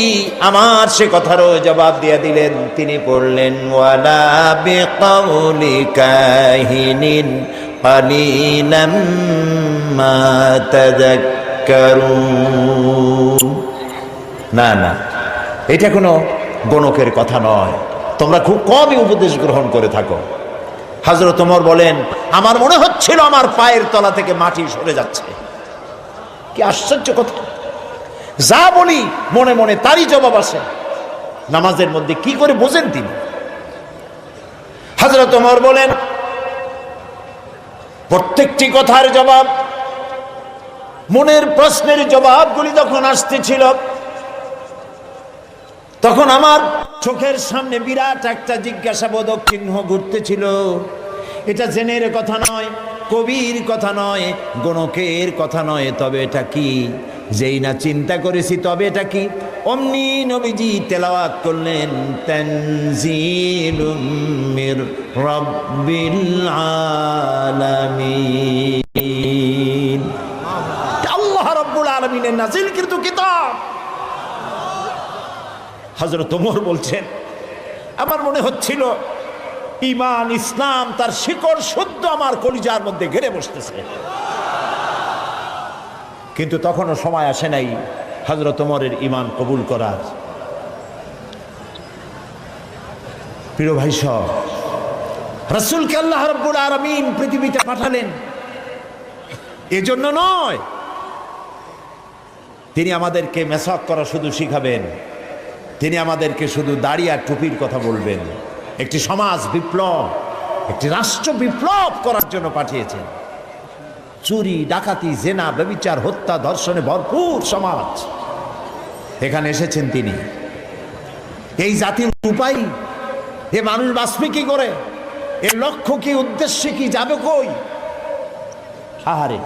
[SPEAKER 1] আমার সে কথারও জবাব দিয়ে দিলেন। তিনি পড়লেন, ওয়ালা বিকাউলি কাহিনিন কালিলাম মা তাযাক্কারুন। না না, এটা কোনো গণকের কথা নয়, তোমরা খুব কমই উপদেশ গ্রহণ করে থাকো। হযরত ওমর বলেন, আমার মনে হচ্ছিল আমার পায়ের তলা থেকে মাটি সরে যাচ্ছে। কি আশ্চর্য কথা! যা বলি মনে মনে তারই জবাব আসে। নামাজের মধ্যে কি করে বোঝেন তিনি? হযরত ওমর বলেন, প্রত্যেকটি কথার জবাব, মনের প্রশ্নের জবাবগুলি যখন আসতেছিল, তখন আমার চোখের সামনে বিরাট একটা জিজ্ঞাসাবোধক চিহ্ন ঘুরতেছিল। এটা জেনের কথা নয়, কবির কথা নয়, গণকের কথা নয়, তবে এটা কি? যেই না চিন্তা করেছি তবে এটা কি, অমনি নবীজি তেলাওয়াত করলেন তানজিলুম মির রাব্বিল আলামিন। আল্লাহ রাব্বুল আলামিনের নাযিলকৃত কিতাব। হযরত ওমর বলছেন, আমার মনে হচ্ছিল ঈমান ইসলাম তার শিকড় শুদ্ধ আমার কলিজার মধ্যে ঘেরে বসতেছে, কিন্তু তখনও সময় আসে নাই হযরত ওমরের ঈমান কবুল করার। প্রিয় ভাই সব, রাসূলকে আল্লাহ রাব্বুল আলামিন পৃথিবীতে পাঠালেন এজন্য নয়, তিনি আমাদেরকে মেসাক করা শুধু শিখাবেন, তিনি আমাদেরকে শুধু দাড়ি আর টুপির কথা বলবেন। একটি সমাজ বিপ্লব, একটি রাষ্ট্র বিপ্লব করার জন্য পাঠিয়েছেন। চুরি, ডাকাতি, জেনা, ব্যভিচার, হত্যা, ধর্ষণে ভরপুর সমাজ, এখানে এসেছেন তিনি। এই জাতির উপায়, এ মানুষ বাঁচবে কি করে, এর লক্ষ্য কি, উদ্দেশ্য কি, যাবে কই? আহারে,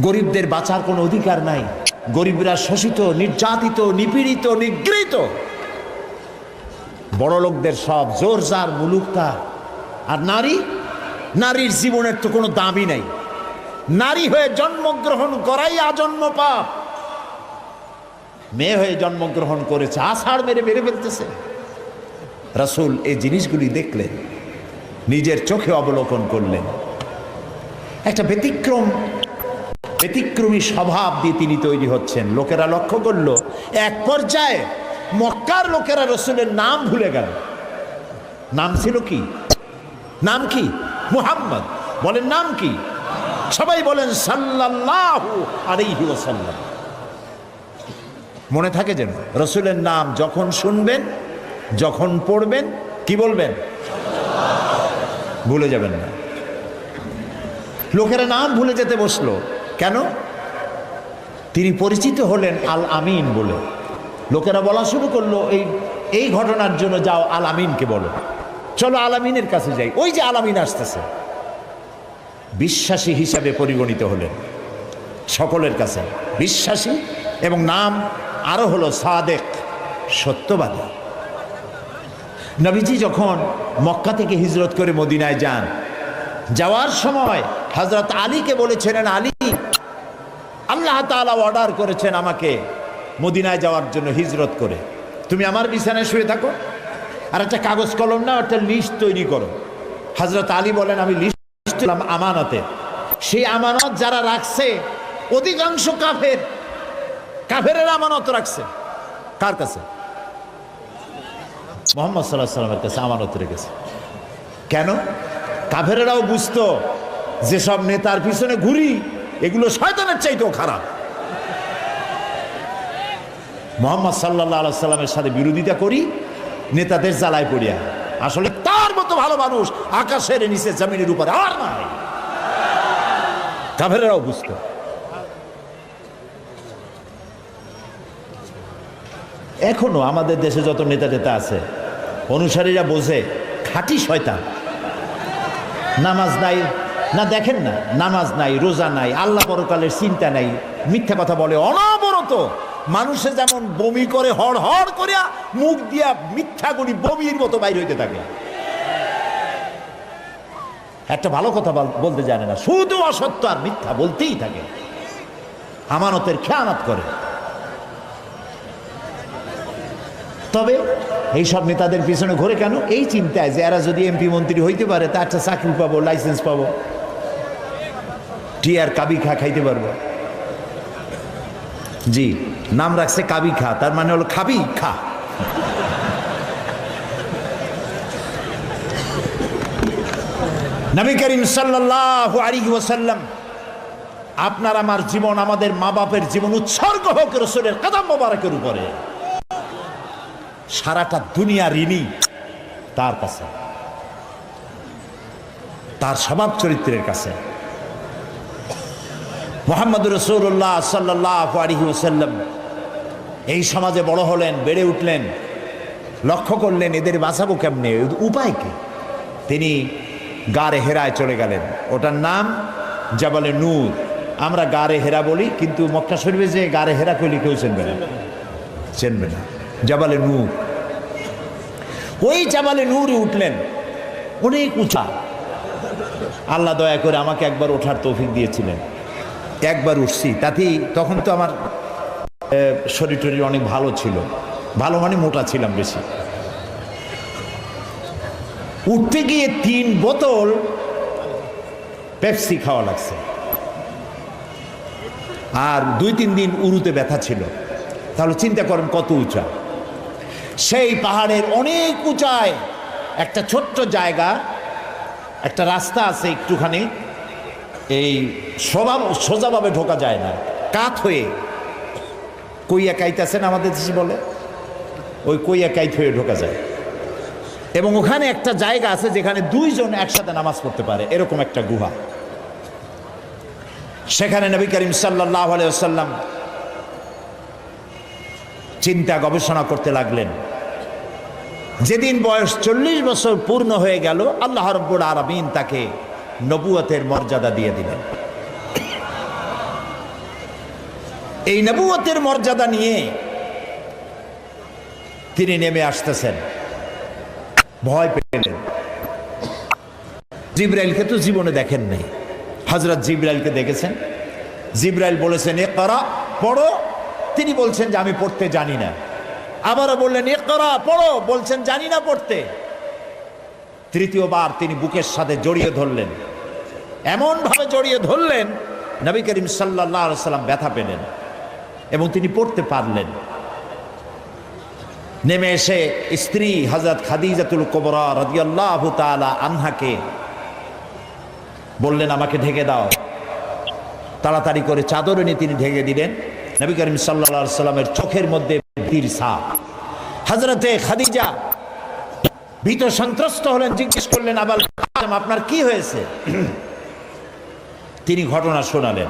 [SPEAKER 1] গরিবদের বাঁচার কোনো অধিকার নাই। গরিবরা শোষিত, নির্যাতিত, নিপীড়িত, নিগৃহীত। বড় লোকদের সব জোর জার, মুলুকতা। আর নারী, নারীর জীবনের তো কোনো দামই নাই। নারী হয়ে জন্মগ্রহণ করাই আজন্ম পাপ। মেয়ে হয়ে জন্মগ্রহণ করেছে, আষাঢ় মেরে মেরে ফেলতেছে। রাসূল এই জিনিসগুলি দেখলেন, নিজের চোখে অবলোকন করলেন। একটা ব্যতিক্রমী স্বভাব দিয়ে তিনি তৈরি হচ্ছেন। লোকেরা লক্ষ্য করল, এক পর্যায়ে মক্কার লোকেরা রাসূলের নাম ভুলে গেল। নাম ছিল কি? নাম কি? মুহাম্মদ। বলেন নাম কি? সবাই বলেন সাল্লাল্লাহু আলাইহি ওয়াসাল্লাম। মনে থাকে যেন, রাসূলের নাম যখন শুনবেন, যখন পড়বেন, কি বলবেন? ভুলে যাবেন না। লোকেরা নাম ভুলে যেতে বসলো কেন? তিনি পরিচিত হলেন আল আমিন বলে। লোকেরা বলা শুরু করলো, এই ঘটনার জন্য যাও আল আমিনকে বলো, চলো আল আমিনের কাছে যাই, ওই যে আল আমিন আসতেছে। বিশ্বাসী হিসাবে পরিগণিত হলেন সকলের কাছে, বিশ্বাসী, এবং নাম আরো হলো সাদেক, সত্যবাদী। নবীজি যখন মক্কা থেকে হিজরত করে মদিনায় যান, যাওয়ার সময় হযরত আলীকে বলেছিলেন, আলী, আল্লাহ তাআলা অর্ডার করেছেন আমাকে মদিনায় যাওয়ার জন্য হিজরত করে, তুমি আমার বিছানায় শুয়ে থাকো, আর একটা কাগজ কলম নাও, একটা লিস্ট তৈরি করো। হযরত আলী বলেন, আমি লিস্ট আমানতে। সেই আমানত যারা রাখছে অধিকাংশ কাফেরের আমানত রাখছে। কার কাছে? মুহাম্মদ সাল্লাল্লাহু আলাইহি ওয়াসাল্লামের কাছে আমানত রেখেছে। কেন? কাফেরেরাও বুঝতো যেসব নেতার পিছনে ঘুরি, এগুলো শয়তানের চাইতেও খারাপ। মুহাম্মদ সাল্লাল্লাহু আলাইহি ওয়াসাল্লামের সাথে বিরোধিতা করি নেতাদের জ্বালায় পড়িয়া। আসলে তার মতো ভালো মানুষ আকাশের নিচে, জমিনের উপরে আর নাই। কাফেরেরাও বুঝতো। এখনো আমাদের দেশে যত নেতা আছে, অনুসারীরা বোঝে খাঁটি শয়তান। নামাজ নাই না, দেখেন না, নামাজ নাই, রোজা নাই, আল্লাহ পরকালের চিন্তা নাই, মিথ্যা কথা বলে অনবরত। মানুষে যেমন বমি করে হড় হড় করিয়া, মুখ দিয়া মিথ্যাগুলি বমির মতো বাইর হইতে থাকে। একটা ভালো কথা বলতে জানে না, শুধু অসত্য আর মিথ্যা বলতেই থাকে, আমানতের খেয়ানত করে। তবে এইসব নেতাদের পিছনে ঘোরে কেন? এই চিন্তায় যে এরা যদি এমপি মন্ত্রী হইতে পারে, তা একটা চাকরি পাবো, লাইসেন্স পাবো, টিয়ার কাবি খা খাইতে পারবো। জি, নাম রাখছে কাবি খা, তার মানে হলো খাবি খা। নবী করিম সাল্লাল্লাহু আলাইহি ওয়াসাল্লাম, আপনার আমার জীবন, আমাদের মা বাপের জীবন উৎসর্গ হোক রাসূলের কদম মোবারকের উপরে। সারাটা দুনিয়া ঋণী তার কাছে, তার স্বভাব চরিত্রের কাছে। মুহাম্মদুর রাসূলুল্লাহ সাল্লাল্লাহু আলাইহি ওয়াসাল্লাম এই সমাজে বড় হলেন, বেড়ে উঠলেন, লক্ষ্য করলেন এদের বাঁচাবো কেমনে, উপায় কি? তিনি গারে হেরায় চলে গেলেন। ওটার নাম জাবালে নূর। আমরা গারে হেরা বলি, কিন্তু মক্কা শরীফে যে গারে হেরা কইলে কেউ চেনবে না। জাবালে নূর, ওই জাবালে নূরে উঠলেন, অনেক উঁচা। আল্লাহ দয়া করে আমাকে একবার ওঠার তৌফিক দিয়েছিলেন, একবার উঠছি। তাতেই তখন তো আমার শরীর টরীর অনেক ভালো ছিল, ভালো মানে মোটা ছিলাম বেশি। উঠতে গিয়ে 3 বোতল পেপসি খাওয়া লাগছে, আর 2-3 দিন উরুতে ব্যথা ছিল। তাহলে চিন্তা করেন কত উঁচা। সেই পাহাড়ের অনেক উঁচায় একটা ছোট্ট জায়গা, একটা রাস্তা আছে একটুখানি, এই সোজাভাবে ঢোকা যায় না, কাত হয়ে কইয়া কাইতেছেন আমাদের দেশে বলে, ওই কইয়া কাইত হয়ে ঢোকা যায়। এবং ওখানে একটা জায়গা আছে যেখানে 2 জন একসাথে নামাজ পড়তে পারে, এরকম একটা গুহা। সেখানে নবী করিম সাল্লাল্লাহু আলাইহি ওয়াসাল্লাম চিন্তা গবেষণা করতে লাগলেন। যেদিন বয়স 40 বছর পূর্ণ হয়ে গেল, আল্লাহ রাব্বুল আলামিন তাকে নবুয়তের মর্যাদা দিয়ে দিলেন। এই নবুয়তের মর্যাদা নিয়ে তিনি নেমে আসতেছেন। ভয় পেলেন। জিবরাইলকে তো জীবনে দেখেন নাই, হযরত জিবরাইলকে দেখেছেন। জিবরাইল বলেছেন ইকরা, পড়ো। তিনি বলছেন যে আমি পড়তে জানি না। আবারও বললেন ইকরা, পড়ো, বলছেন জানি না পড়তে। তৃতীয়বার তিনি বুকের সাথে জড়িয়ে ধরলেন, এমন ভাবে জড়িয়ে ধরলেন নবী করিম সাল্লাল্লাহু আলাইহি ওয়াসাল্লাম ব্যথা পেলেন এবং তিনি পড়তে পারলেন। নেমে এসে স্ত্রী হযরত খাদিজাতুল কুবরা রাদিয়াল্লাহু তাআলা আনহাকে বললেন আমাকে ঢেকে দাও। তাড়াতাড়ি করে চাদর এনে তিনি ঢেকে দিলেন। নবী করিম সাল্লাল্লাহু আলাইহি ওয়াসাল্লামের চোখের মধ্যে ভীর ছাপ। হযরতে খাদিজা ভীত সন্ত্রস্ত হলেন, জিজ্ঞেস করলেন আবাল কাসেম আপনার কি হয়েছে? তিনি ঘটনা শোনালেন।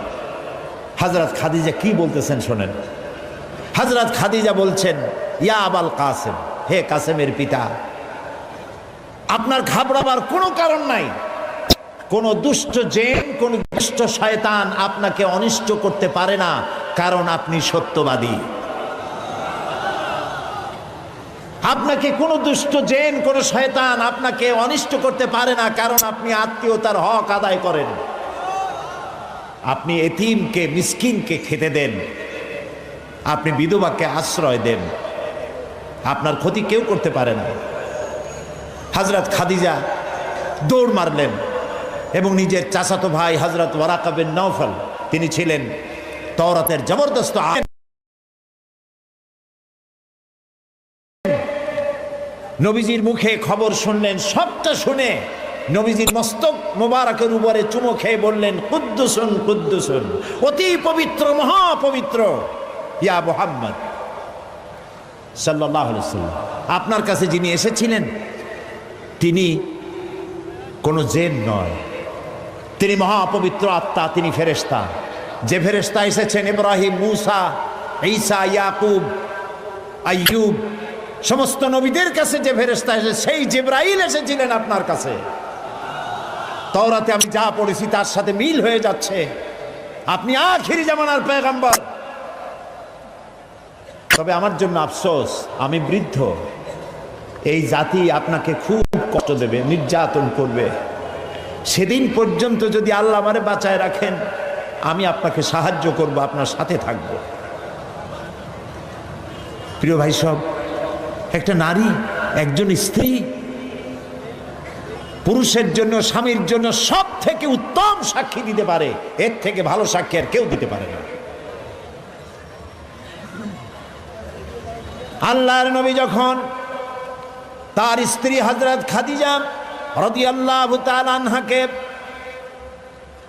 [SPEAKER 1] হযরত খাদিজা কি বলতেছেন শোনেন। হযরত খাদিজা বলছেন ইয়া আবাল কাসেম, হে কাসেমের পিতা, আপনার ঘাবড়াবার কোনো কারণ নাই। কোন দুষ্ট জিন, কোন দুষ্ট শয়তান আপনাকে অনিষ্ট করতে পারে না, কারণ আপনি সত্যবাদী। আপনাকে কোন দুষ্ট জিন, কোন শয়তান আপনাকে অনিষ্ট করতে পারে না, কারণ আপনি আত্মীয়তার হক আদায় করেন। আপনি এতিমকে, মিসকিনকে খেতে দেন, আপনি বিধবাকে আশ্রয় দেন, আপনার ক্ষতি কেউ করতে পারে না। হযরত খাদিজা দৌড় মারলেন এবং নিজের চাচাতো ভাই হযরত ওয়ারাকা বিন নওফল, তিনি ছিলেন তাওরাতের জবরদস্ত আলেম, নবীজির মুখে খবর শুনলেন। সবটা শুনে নবীজির মস্তক মোবারকের উপরে চুমো খেয়ে বললেন কুদ্দুসুন কুদ্দুসুন, অতি পবিত্র, মহাপবিত্র ইয়া মুহাম্মদ সাল্লাল্লাহু আলাইহি ওয়াসাল্লাম। আপনার কাছে যিনি এসেছিলেন তিনি কোনো জিন নয়, তিনি মহাপবিত্র আত্মা, তিনি ফেরেশতা। যে ফেরেশতা এসেছেন ইব্রাহিম, মূসা, ঈসা, ইয়াকুব, আইয়ুব, সমস্ত নবীদের কাছে যে ফেরেশতা এসে, সেই জিবরাইল এসেছিলেন আপনার কাছে। তাওরাতে আমি যা পড়েছি তার সাথে মিল হয়ে যাচ্ছে। আপনি আখিরি জামানার পয়গম্বর। তবে আমার জন্য আফসোস, আমি বৃদ্ধ। এই জাতি আপনাকে খুব কষ্ট দেবে, নির্যাতন করবে। সেদিন পর্যন্ত যদি আল্লাহ আমারে বাঁচায় রাখেন, আমি আপনাকে সাহায্য করব, আপনার সাথে থাকব। প্রিয় ভাই সব, একটা নারী, একজন স্ত্রী পুরুষের জন্য, স্বামীর জন্য সব থেকে উত্তম সাক্ষী দিতে পারে। এর থেকে ভালো সাক্ষী আর কেউ দিতে পারে না। আল্লাহর নবী যখন তার স্ত্রী হযরত খাদিজা রাদিয়াল্লাহু তাআলা আনহাকে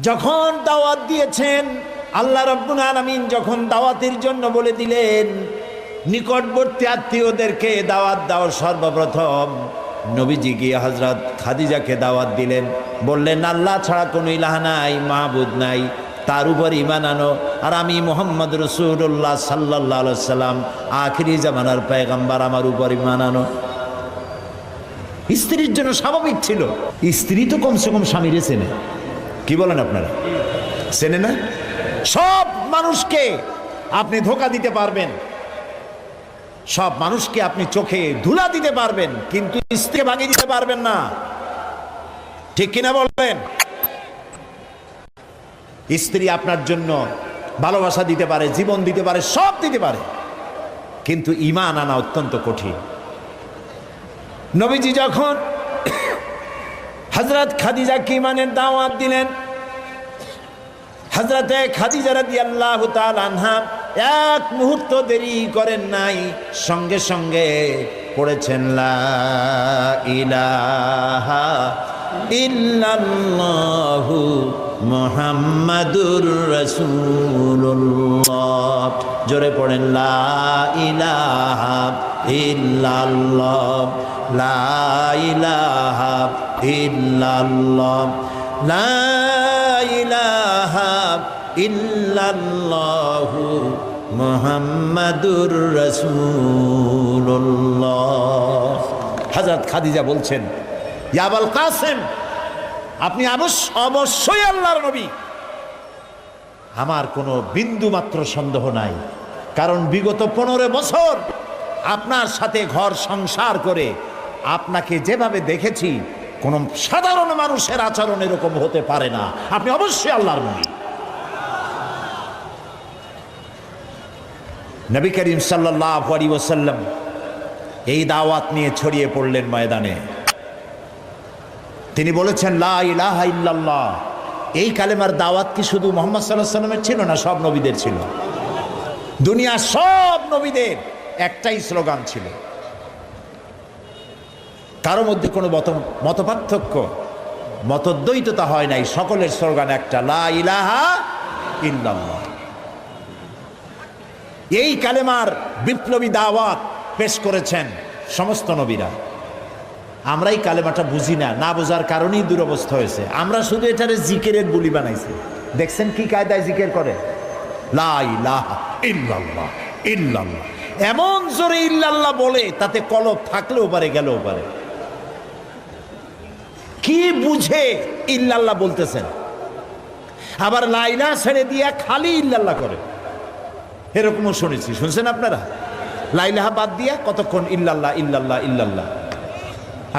[SPEAKER 1] যখন দাওয়াত দিয়েছেন, আল্লাহ রাব্বুল আলামিন যখন দাওয়াতের জন্য বলে দিলেন নিকটবর্তী আত্মীয়দেরকে দাওয়াত দাও, সর্বপ্রথম নবীজি গিয়ে হযরত খাদিজাকে দাওয়াত দিলেন। বললেন আল্লাহ ছাড়া কোনো ইলাহ নাই, মাহবুদ নাই, তার উপর ঈমান আনো। আর আমি মুহাম্মদ রাসূলুল্লাহ সাল্লাল্লাহু আলাইহি সাল্লাম, আখিরি জামানার পয়গম্বর, আমার উপর ঈমান আনো। স্ত্রীর জন্য স্বাভাবিক ছিল। স্ত্রী তো কমসে কম স্বামীরে চেনে, কি বলেন আপনারা, চেনে না? সব মানুষকে আপনি ধোঁকা দিতে পারবেন, সব মানুষকে আপনি চোখে ধুলা দিতে পারবেন, কিন্তু স্ত্রীকে ভাঙিয়ে দিতে পারবেন না, ঠিক কিনা বলবেন? স্ত্রী আপনার জন্য ভালোবাসা দিতে পারে, জীবন দিতে পারে, সব দিতে পারে, কিন্তু ঈমান আনা অত্যন্ত কঠিন। নবীজি যখন হযরত খাদিজাকে ঈমানের দাওয়াত দিলেন, হযরতে খাদিজা রাদিয়াল্লাহু তাআলা আনহা এক মুহূর্ত দেরি করেন নাই, সঙ্গে সঙ্গে পড়েছেন লা ইলাহা ইল্লাল্লাহু মুহাম্মাদুর রাসূলুল্লাহ। জোরে পড়েন লা ইলাহা ইল্লাল্লাহ, লা ইলাহা ইল্লাল্লাহ, লা ইলাহা ইল্লাল্লাহু মুহাম্মাদুর রাসূলুল্লাহ। হযরত খাদিজা বলছেন, ইয়া আবুল কাসেম, আপনি অবশ্যই আল্লাহর নবী। আমার কোনো বিন্দু মাত্র সন্দেহ নাই, কারণ বিগত 15 বছর আপনার সাথে ঘর সংসার করে আপনাকে যেভাবে দেখেছি, কোন সাধারণ মানুষের আচরণ এরকম হতে পারে না, আপনি অবশ্যই আল্লাহর নবী। নবী করিম সাল্লাল্লাহু আলাইহি ওয়াসাল্লাম এই দাওয়াত নিয়ে ছড়িয়ে পড়লেন ময়দানে। তিনি বলেছেন লা ইলাহা ইল্লাল্লাহ। এই কালেমার দাওয়াত কি শুধু মুহাম্মদ সাল্লাল্লাহু আলাইহি ওয়াসাল্লামের ছিল না, সব নবীদের ছিল। দুনিয়ার সব নবীদের একটাই স্লোগান ছিল, কারো মধ্যে কোনো মতপার্থক্য, মতদ্বৈততা হয় নাই, সকলের স্লোগান একটা, লা ইলাহা ইল্লাল্লাহ। এই কালেমার বিপ্লবী দাওয়াত পেশ করেছেন সমস্ত নবীরা। আমরা এই কালেমাটা বুঝি না, না বোঝার কারণেই দুরবস্থা হয়েছে। আমরা শুধু এটারে জিকিরের বুলি বানাইছি। দেখছেন কি কায়দায় জিকির করে, লা ইলাহা ইল্লাল্লাহ ইল্লাল্লাহ, এমন জোরে ইল্লাল্লাহ বলে তাতে কলব থাকলেও পারে, গেলেও পারে। কি বুঝে ইল্লাল্লাহ বলতেছেন, আবার লা ইলাহা ছেড়ে দিয়া খালি ইল্লাল্লাহ করে, এরকমও শুনেছি। শুনছেন আপনারা? লা ইলাহা বাদ দিয়া কতক্ষণ ইল্লাল্লাহ ইল্লাল্লাহ ইল্লাল্লাহ।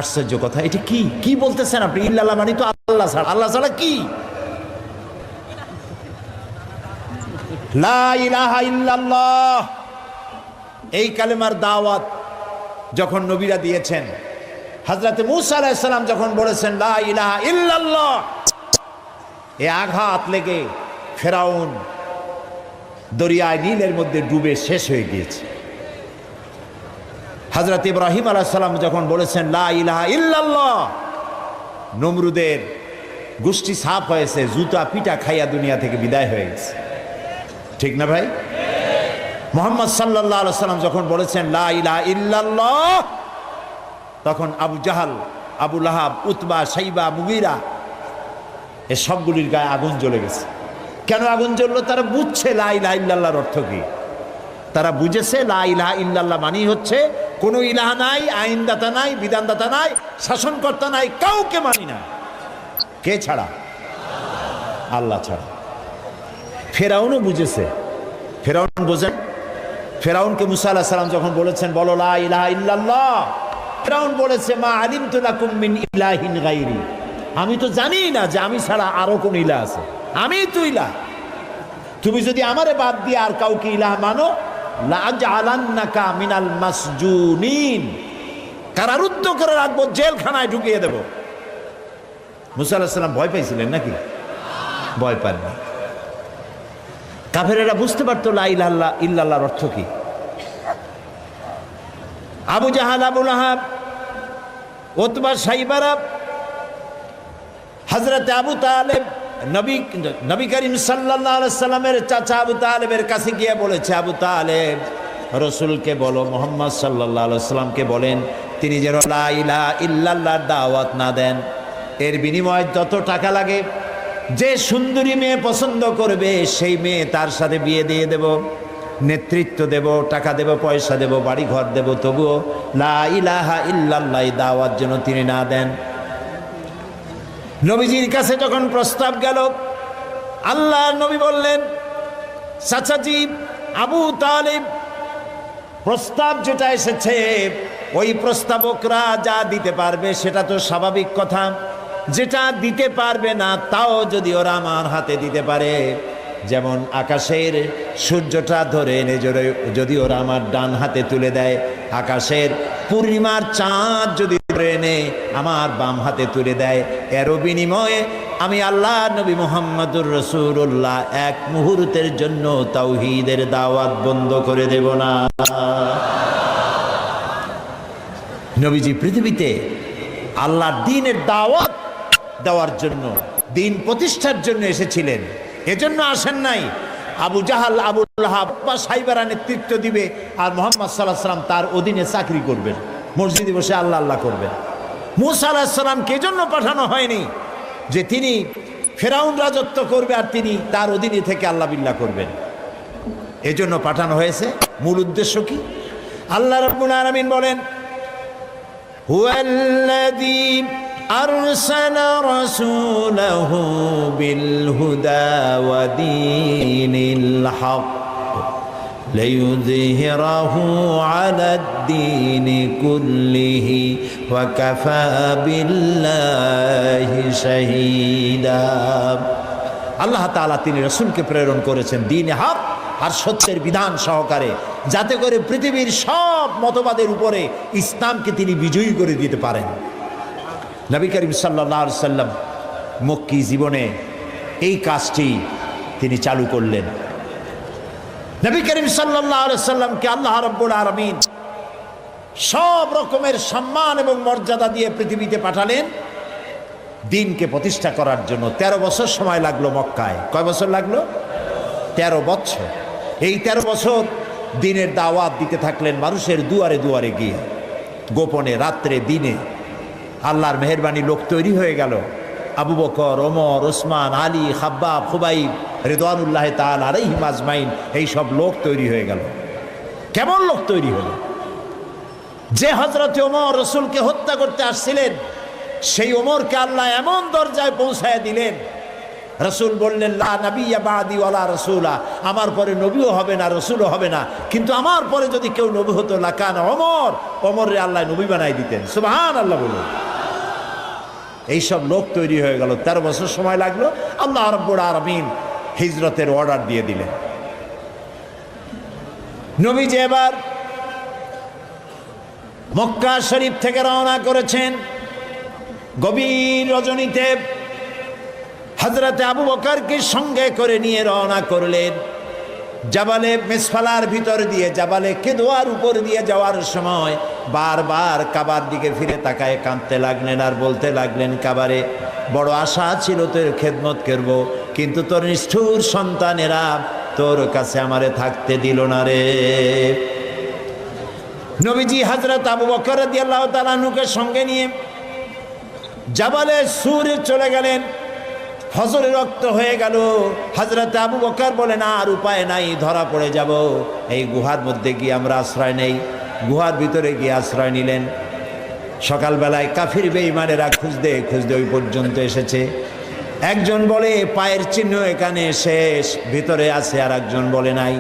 [SPEAKER 1] আশ্চর্য কথা, এটা কি কি বলতেছেন আপনি? ইল্লাল্লাহ মানে তো আল্লাহ ছাড়া, আল্লাহ ছাড়া কি? লা ইলাহা ইল্লাল্লাহ এই কালেমার দাওয়াত যখন নবীরা দিয়েছেন, হযরত মূসা আলাইহিস সালাম যখন বলেছেন লা ইলাহা ইল্লাল্লাহ, এ আঘাত লেগে ফেরাউন দরিয়ায় নীলের মধ্যে ডুবে শেষ হয়ে গিয়েছে। হযরত ইব্রাহিম আলাইহিস সালাম যখন বলেছেন লা ইলাহা ইল্লাল্লাহ, নমরুদের গোষ্ঠী সাফ হয়েছে, জুতা পিটা খাইয়া দুনিয়া থেকে বিদায় হয়ে গেছে, ঠিক না ভাই? মুহাম্মদ সাল্লাল্লাহু আলাইহি সাল্লাম যখন বলেছেন লা ইলাহা ইল্লাল্লাহ, তখন আবু জাহাল, আবু লাহাব, উতবা, শাইবা, মুগীরা এ সবগুলির গায়ে আগুন জ্বলে গেছে। কেন আগুন জ্বললো? তারা বুঝছে লা ইলাহা ইল্লাল্লাহর অর্থ কি। তারা বুঝেছে লা ইলাহা ইল্লাল্লাহ মানেই হচ্ছে কোনো ইলাহা নাই, আইনদাতা নাই, বিধানদাতা নাই, শাসনকর্তা নাই, কাউকে মানি না। কে ছাড়া? আল্লাহ ছাড়া। ফেরাউনও বুঝেছে। ফেরাউন বোঝেন? ফেরাউনকে মুসা আলাইহিস সালাম যখন বলেছেন বলো লা ইলাহা ইল্লাল্লাহ, ফেরাউন বলেছে মা আলিমতু লাকুম মিন ইলাহিন গায়রি, আমি তো জানি না যে আমি ছাড়া আরো কোন ইলাহ আছে, আমি তো ইলাহ। তুমি যদি আমারে বাদ দিয়ে আর কাউকে ইলাহ মানো, লাআজআলান্নাকা মিনাল মাসজুনিন, কারারুদ্ধ করে রাখবো, জেলখানায় ঢুকিয়ে দেব। মুসা আলাইহিস সালাম ভয় পাইছিলেন নাকি? ভয় পাননি। কাফেরেরা বুঝতে পারতো লা ইলাহা ইল্লাল্লাহর অর্থ কি। আবু জাহাল, আবু লাহাব, উতবা, শাইবারা, হযরত আবু তালেব নবী করিম সাল্লাল্লাহু আলাইহি সাল্লামের চাচা আবু তালেবের কাছে গিয়ে বলেছে, আবু তালেব রসুলকে বলো, মুহাম্মদ সাল্লাল্লাহু আলাইহি সাল্লামকে বলেন তিনি যেন লা ইলাহা ইল্লাল্লাহর দাওয়াত না দেন, এর বিনিময়ে যত টাকা লাগে, যে সুন্দরী মেয়ে পছন্দ করবে সেই মেয়ে তার সাথে বিয়ে দিয়ে দেব। নেতৃত্ব দেব, টাকা দেব, পয়সা দেব, বাড়ি ঘর দেব, তবুও লা ইলাহা ইল্লাল্লাহ দাওয়াত যেন তিনি না দেন। নবীজির কাছে যখন প্রস্তাব গেল, আল্লাহ নবী বললেন, চাচাজি আবু তালিব, প্রস্তাব যেটা এসেছে ওই প্রস্তাবকরা যা দিতে পারবে সেটা তো স্বাভাবিক কথা, যেটা দিতে পারবে না তাও যদি ওরা আমার হাতে দিতে পারে, যেমন আকাশের সূর্যটা ধরে এনে যদি ওরা আমার ডান হাতে তুলে দেয়, আকাশের পূর্ণিমার চাঁদ যদি ধরে এনে আমার বাম হাতে তুলে দেয়, এরও বিনিময়ে আমি আল্লাহ নবী মুহাম্মদুর রাসূলুল্লাহ এক মুহূর্তের জন্য তাওহীদের দাওয়াত বন্ধ করে দেব না। নবীজি পৃথিবীতে আল্লাহর দ্বীনের দাওয়াত দেওয়ার জন্য, দ্বীন প্রতিষ্ঠার জন্য এসেছিলেন। এজন্য আসেন নাই আবু জাহাল, আবু লাহাব বা সাইবারা নেতৃত্ব দিবে আর মুহাম্মদ সাল্লাল্লাহু আলাইহি ওয়াসাল্লাম তার অধীনে চাকরি করবেন, মসজিদে বসে আল্লাহ আল্লাহ করবেন। মূসা আলাইহিস সালামকে জন্য পাঠানো হয়নি যে তিনি ফেরাউন রাজত্ব করবে আর তিনি তার অধীনে থেকে আল্লাহ বিল্লাহ করবেন। এজন্য পাঠানো হয়েছে। মূল উদ্দেশ্য কি? আল্লাহ রাব্বুল আলামিন বলেন, হুয়াল্লাযী আরসালা রাসূলাহু বিল হুদা ওয়া দীনিল হক লিইয়ুযহিরাহু আলাদ-দীনি কুল্লিহি ওয়া কাফা বিল্লাহি শাহীদা। আল্লাহ তাআলা তিনি রাসূলকে প্রেরণ করেছেন দ্বীনে হক আর সত্যের বিধান সহকারে, যাতে করে পৃথিবীর সব মতবাদের উপরে ইসলামকে তিনি বিজয়ী করে দিতে পারেন। নবী করিম সাল্লাল্লাহু আলাইহি সাল্লাম মক্কি জীবনে এই কাজটি তিনি চালু করলেন। নবী করিম সাল্লাল্লাহু আলাইহি সাল্লামকে আল্লাহ রাব্বুল আলামিন সব রকমের সম্মান এবং মর্যাদা দিয়ে পৃথিবীতে পাঠালেন দ্বীনকে প্রতিষ্ঠা করার জন্য। 13 বছর সময় লাগলো মক্কায়। কয় বছর লাগলো? 13 বছর। এই 13 বছর দ্বীনের দাওয়াত দিতে থাকলেন মানুষের দুয়ারে দুয়ারে গিয়ে, গোপনে, রাত্রে, দিনে। আল্লাহর মেহেরবানি লোক তৈরি হয়ে গেল। আবু বকর, ওমর, ওসমান, আলী, খাব্বাব, খুবাইব রিদওয়ানুল্লাহ তাআলা আলাইহিম আজমাইন, এই সব লোক তৈরি হয়ে গেল। কেমন লোক তৈরি হলো? যে হযরত ওমর রাসূলকে হত্যা করতে আসছিলেন, সেই ওমরকে আল্লাহ এমন দরজায় পৌঁছায় দিলেন, রাসূল বললেন, লা নাবিয়্যা বা'দি ওয়ালা রাসূলা, আমার পরে নবীও হবে না, রাসূলও হবে না, কিন্তু আমার পরে যদি কেউ নবী হতো লাকানা ওমর, ওমরে আল্লাহ নবী বানাই দিতেন। সুবহানাল্লাহ বলুন। এইসব লোক তৈরি হয়ে গেল। 13 বছর সময় লাগলো। আল্লাহ রাব্বুল আলামিন হিজরতের অর্ডার দিয়ে দিলেন। নবীজি এবার মক্কা শরীফ থেকে রওনা করেছেন। গভীর রজনীতে হযরতে আবু বকরকে সঙ্গে করে নিয়ে রওনা করলেন। জাবালে মিসফালার ভিতর দিয়ে, জাবালে কেদোয়ার উপর দিয়ে যাওয়ার সময় বারবার কাবার দিকে ফিরে তাকায় কাঁদতে লাগলেন আর বলতে লাগলেন, কাবারে বড় আশা ছিল তোর খেদমত করব, কিন্তু তোর নিষ্ঠুর সন্তানেরা তোর কাছে আমারে থাকতে দিল না রে। নবীজি হযরত আবু বকর রাদিয়াল্লাহু তাআলা আনহুকে সঙ্গে নিয়ে জাবালে সুরে চলে গেলেন। ফজরে রক্ত হয়ে গেল। হযরত আবু বকর বলেন, আর উপায় নাই, ধরা পড়ে যাব, এই গুহার মধ্যে গিয়ে আমরা আশ্রয় নেই। গুহার ভিতরে গিয়ে আশ্রয় নিলেন। সকালবেলায় কাফির বেঈমানেরা খুঁজতে খুঁজতে ওই পর্যন্ত এসেছে। একজন বলে পায়ের চিহ্ন এখানে শেষ, ভিতরে আছে, আর একজন বলে নাই।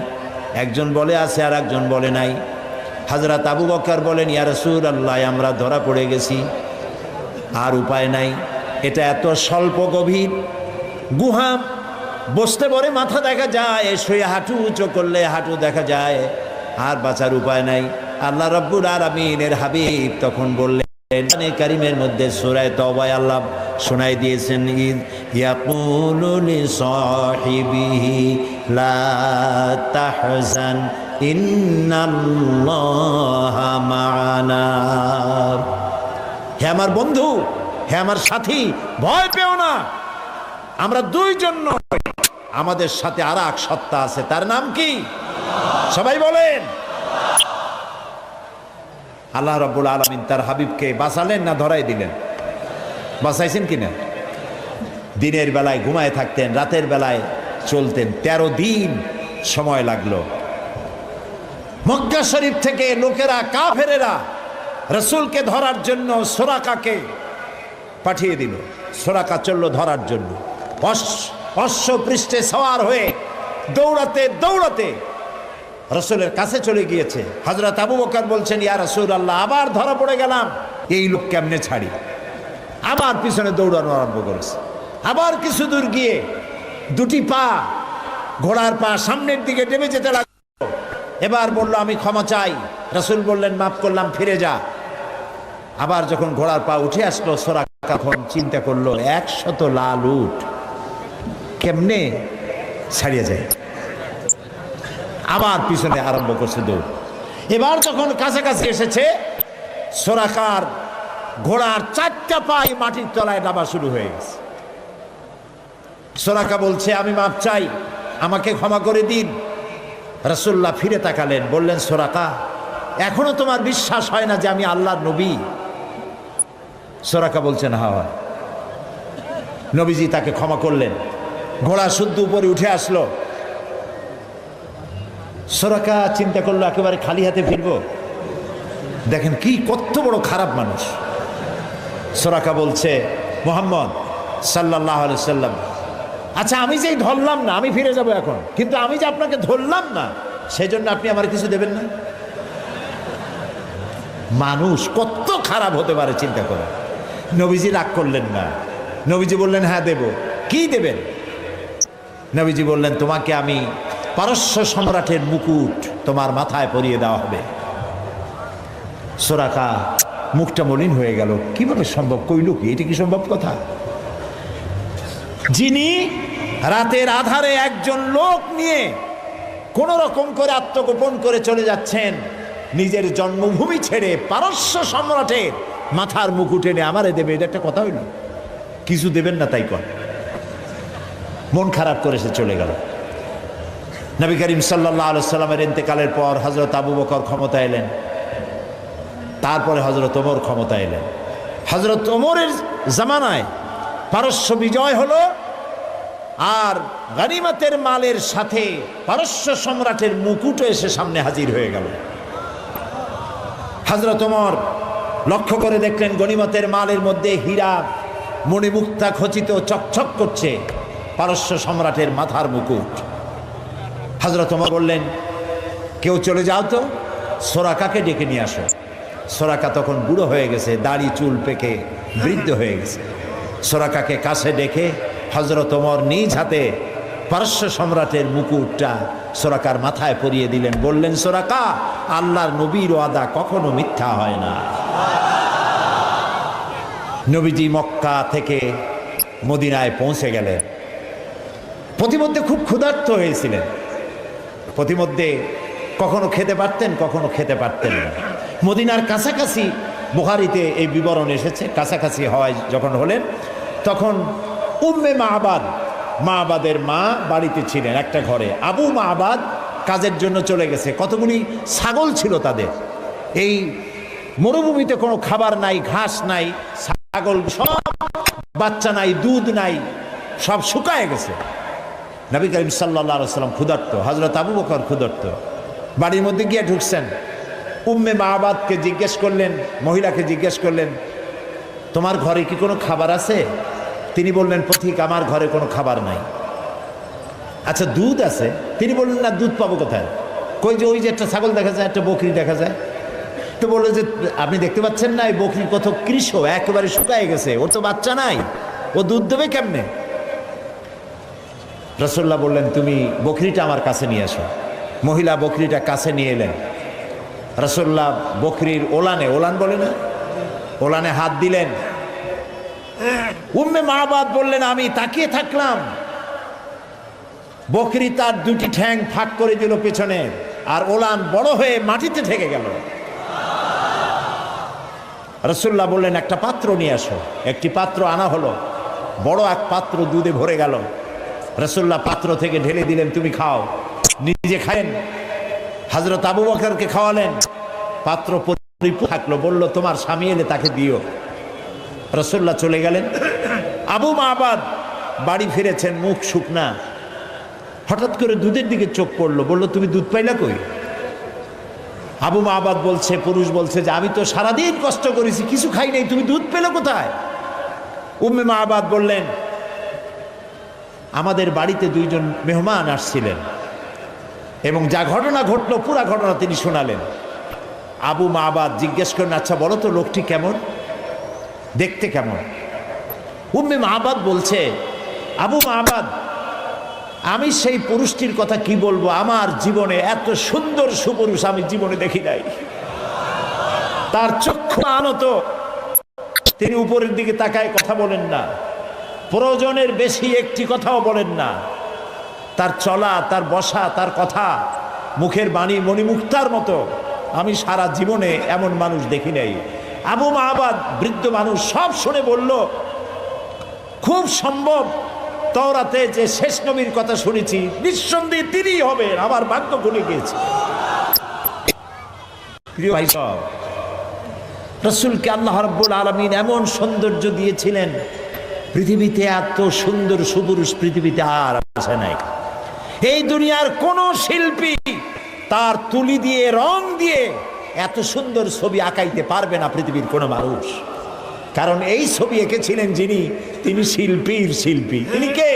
[SPEAKER 1] একজন বলে আছে, আর একজন বলে নাই। হযরত আবু বকর বলেন, ইয়া রাসূলুল্লাহ, আমরা ধরা পড়ে গেছি, আর উপায় নাই। এটা এত স্বল্প গভীর গুহা, বসতে পরে মাথা দেখা যায়, শুয়ে হাঁটু উঁচু করলে হাঁটু দেখা যায়, আর বাঁচার উপায় নাই। আল্লাহ রাব্বুল আলামিনের হাবিব তখন বললেন, কোরআনে কারীমের মধ্যে সূরা তাওবায় আল্লাহ শোনাই দিয়েছেন, ইদ ইয়াকুলু লিসাহিবিহি লা তাহজান ইন্নাল্লাহা মা'ানা। হে আমার বন্ধু, হে আমার সাথী, ভয় পেও না, আমরা দুইজন নই, আমাদের সাথে আর এক সত্তা আছে, তার নাম কি? সবাই বলেন। আল্লাহ রাব্বুল আলামিন তার হাবিবকে বাঁচালেন না ধরাই দিলেন? বাঁচাইছেন কিনা? দিনের বেলায় ঘুমায় থাকতেন, রাতের বেলায় চলতেন। 13 দিন সময় লাগলো। মক্কা শরীফ থেকে লোকেরা কাফেরেরা রাসূলকে ধরার জন্য সুরাকাকে পাঠিয়ে দিল। সুরাকা চলল ধরার জন্য, অশ্ব পৃষ্ঠে সওয়ার হয়ে দৌড়াতে দৌড়াতে রাসূলের কাছে চলে গিয়েছে। হযরত আবু বকর বলছেন, ইয়া রাসূলুল্লাহ, আবার ধরা পড়ে গেলাম, এই লোক কেমনে ছাড়ি? আবার পিছনে দৌড়ানো আরম্ভ করেছে। আবার কিছু দূর গিয়ে দুটি পা, ঘোড়ার পা সামনের দিকে টেনে যেতে লাগলো। এবার বলল, আমি ক্ষমা চাই। রাসূল বললেন, মাফ করলাম, ফিরে যা। আবার যখন ঘোড়ার পা উঠে আসলো, সুরাকা তখন চিন্তা করলো, 100 লাল উট কেমনে ছাড়িয়ে যায়। আবার পিছনে আরম্ভ করছে দৌড়। এবার যখন কাছাকাছি এসেছে, সুরাকার ঘোড়ার 4টা পাই মাটির তলায় নামা শুরু হয়ে গেছে। সুরাকা বলছে, আমি মাপ চাই, আমাকে ক্ষমা করে দিন। রাসূলুল্লাহ ফিরে তাকালেন, বললেন, সুরাকা, এখনো তোমার বিশ্বাস হয় না যে আমি আল্লাহর নবী? সুরাকা বলছেন, হ্যাঁ। নবীজি তাকে ক্ষমা করলেন। ঘোড়া শুদ্ধ উপরে উঠে আসলো। সুরাকা চিন্তা করলো, একেবারে খালি হাতে ফিরবো? দেখেন কি কত বড় খারাপ মানুষ। সুরাকা বলছে, মুহাম্মদ সাল্লাল্লাহু আলাইহি সাল্লাম, আচ্ছা আমি যে ধরলাম না, আমি ফিরে যাব এখন, কিন্তু আমি যে আপনাকে ধরলাম না, সেজন্য আপনি আমার কিছু দেবেন না? মানুষ কত খারাপ হতে পারে চিন্তা করে। নবীজি রাগ করলেন না। নবীজি বললেন, হ্যাঁ দেব। কি দেবেন? নবীজি বললেন, তোমাকে আমি পারস্য সম্রাটের মুকুট তোমার মাথায় পরিয়ে দেওয়া হবে। সুরাকা মুখটা মলিন হয়ে গেল। কিভাবে সম্ভব? কইল কি? এটা কি সম্ভব কথা? যিনি রাতের আধারে একজন লোক নিয়ে কোন রকম করে আত্মগোপন করে চলে যাচ্ছেন, নিজের জন্মভূমি ছেড়ে পারস্য সম্রাটের মাথার মুকুট এনে আমারে দেবে, এটা একটা কথা হইল? কিছু দেবেন না তাই কর। মন খারাপ করে সে চলে গেল। নবী করিম সাল্লাল্লাহু আলাইহি সাল্লামের ইন্তেকালের পর হযরত আবু বকর ক্ষমতা এলেন, তারপরে হযরত ওমর ক্ষমতা এলেন। হযরত ওমরের জামানায় পারস্য বিজয় হলো, আর গনিমতের মালের সাথে পারস্য সম্রাটের মুকুটও এসে সামনে হাজির হয়ে গেল। হযরত ওমর লক্ষ্য করে দেখলেন গনিমতের মালের মধ্যে হীরা মণিমুক্তা খচিত চকচক করছে, পারস্য সম্রাটের মাথার মুকুট। হযরত ওমর বললেন, কেউ চলে যাও তো, সুরাকাকে ডেকে নিয়ে আসো। সুরাকা তখন বুড়ো হয়ে গেছে, দাড়ি চুল পেকে বৃদ্ধ হয়ে গেছে। সুরাকাকে কাছে ডেকে হযরত ওমর নিজ হাতে পারস্য সম্রাটের মুকুটটা সুরাকার মাথায় পরিয়ে দিলেন। বললেন, সুরাকা, আল্লাহর নবীর ওয়াদা কখনো মিথ্যা হয় না। নবীজি মক্কা থেকে মদিনায় পৌঁছে গেলেন। প্রতিমধ্যে খুব ক্ষুধার্ত হয়েছিলেন। প্রতিমধ্যে কখনো খেতে পারতেন, কখনো খেতে পারতেন না। মদিনার কাছাকাছি, বুখারীতে এই বিবরণ এসেছে, কাছাকাছি হওয়ায় যখন হলেন, তখন উম্মে মাবাদের মা বাড়িতে ছিলেন একটা ঘরে। আবু মাবাদ কাজের জন্য চলে গেছে। কতগুলি ছাগল ছিল তাদের। এই মরুভূমিতে কোনো খাবার নাই, ঘাস নাই, ছাগল সব, বাচ্চা নাই, দুধ নাই, সব শুকায় গেছে। নবী করিম সাল্লাল্লাহু আলাইহি ওয়াসাল্লাম ক্ষুধার্ত, হযরত আবু বকর ক্ষুধার্ত। বাড়ির মধ্যে গিয়ে ঢুকছেন। উম্মে মাবাদকে জিজ্ঞেস করলেন, মহিলাকে জিজ্ঞেস করলেন, তোমার ঘরে কি কোনো খাবার আছে? তিনি বললেন, পথিক, আমার ঘরে কোনো খাবার নাই। আচ্ছা, দুধ আছে? তিনি বললেন, না, দুধ পাবো কোথায়? কই যে ওই যে একটা ছাগল দেখা যায়, একটা বকরি দেখা যায়। তো বললো যে, আপনি দেখতে পাচ্ছেন না, এই বকরি কত কৃষ, একেবারে শুকায় গেছে, ওর তো বাচ্চা নাই, ও দুধ দেবে কেমনে? রাসূলুল্লাহ বললেন, তুমি বকরিটা আমার কাছে নিয়ে আসো। মহিলা বকরিটা কাছে নিয়ে এলেন। রাসূলুল্লাহ বকরির ওলানে, ওলান বলে না, ওলানে হাত দিলেন। উম্মে মাবাদ বললেন, আমি তাকিয়ে থাকলাম, বকরি তার দুটি ঠ্যাং ফাঁক করে দিল পেছনে, আর ওলান বড় হয়ে মাটিতে ঠেকে গেল। রাসূলুল্লাহ বললেন, একটা পাত্র নিয়ে আসো। একটি পাত্র আনা হলো, বড় এক পাত্র দুধে ভরে গেল। রাসূলুল্লাহ পাত্র থেকে ঢেলে দিলেন, তুমি খাও। নিজে খায়েন। হযরত আবু বকরকে খাওয়ালেন। পাত্র পরিপূর্ণ থাকলো। বলল, তোমার স্বামী এলে তাকে দিও। রাসূলুল্লাহ চলে গেলেন। আবু মাবাদ বাড়ি ফিরেছেন, মুখ শুকনা। হঠাৎ করে দুধের দিকে চোখ পড়লো। বলল, তুমি দুধ পাইলা কই? আবু মাবাদ বলছে, পুরুষ বলছে যে আমি তো সারাদিন কষ্ট করেছি, কিছু খাই নাই, তুমি দুধ পেলে কোথায়? উম্মে মাবাদ বললেন, আমাদের বাড়িতে দুইজন মেহমান আসছিলেন এবং যা ঘটনা ঘটলো পুরা ঘটনা তিনি শোনালেন। আবু মাবাদ জিজ্ঞেস করেন, আচ্ছা বলো তো লোকটি কেমন, দেখতে কেমন? উম্মে মাবাদ বলছে, আবু মাবাদ, আমি সেই পুরুষটির কথা কি বলবো, আমার জীবনে এত সুন্দর সুপুরুষ আমি জীবনে দেখি নাই। তার চক্ষু আনত, তিনি উপরের দিকে তাকায় কথা বলেন না, প্রয়োজনের বেশি একটি কথাও বলেন না। তার চলা, তার বসা, তার কথা, মুখের বাণী মণিমুক্তার মতো আমি সারা জীবনে এমন মানুষ দেখি নাই। আবু মাবাদ বৃদ্ধ মানুষ সব শুনে বলল, খুব সম্ভব তওরাতে যে শেষ নবীর কথা শুনেছি নিঃসন্দেহে তিনিই হবেন, আমার ভাগ্য খুলে গিয়েছে। প্রিয় ভাই সব, রাসূলকে আল্লাহ রাব্বুল আলামিন এমন সৌন্দর্য দিয়েছিলেন, পৃথিবীতে এত সুন্দর সুপুরুষ পৃথিবীতে আর আসে নাই। এই দুনিয়ার কোন শিল্পী তার তুলি দিয়ে রং দিয়ে এত সুন্দর ছবি আঁকাইতে পারবে না পৃথিবীর কোনো মানুষ। কারণ এই ছবি এঁকেছিলেন যিনি, তিনি শিল্পীর শিল্পী। তিনি কে?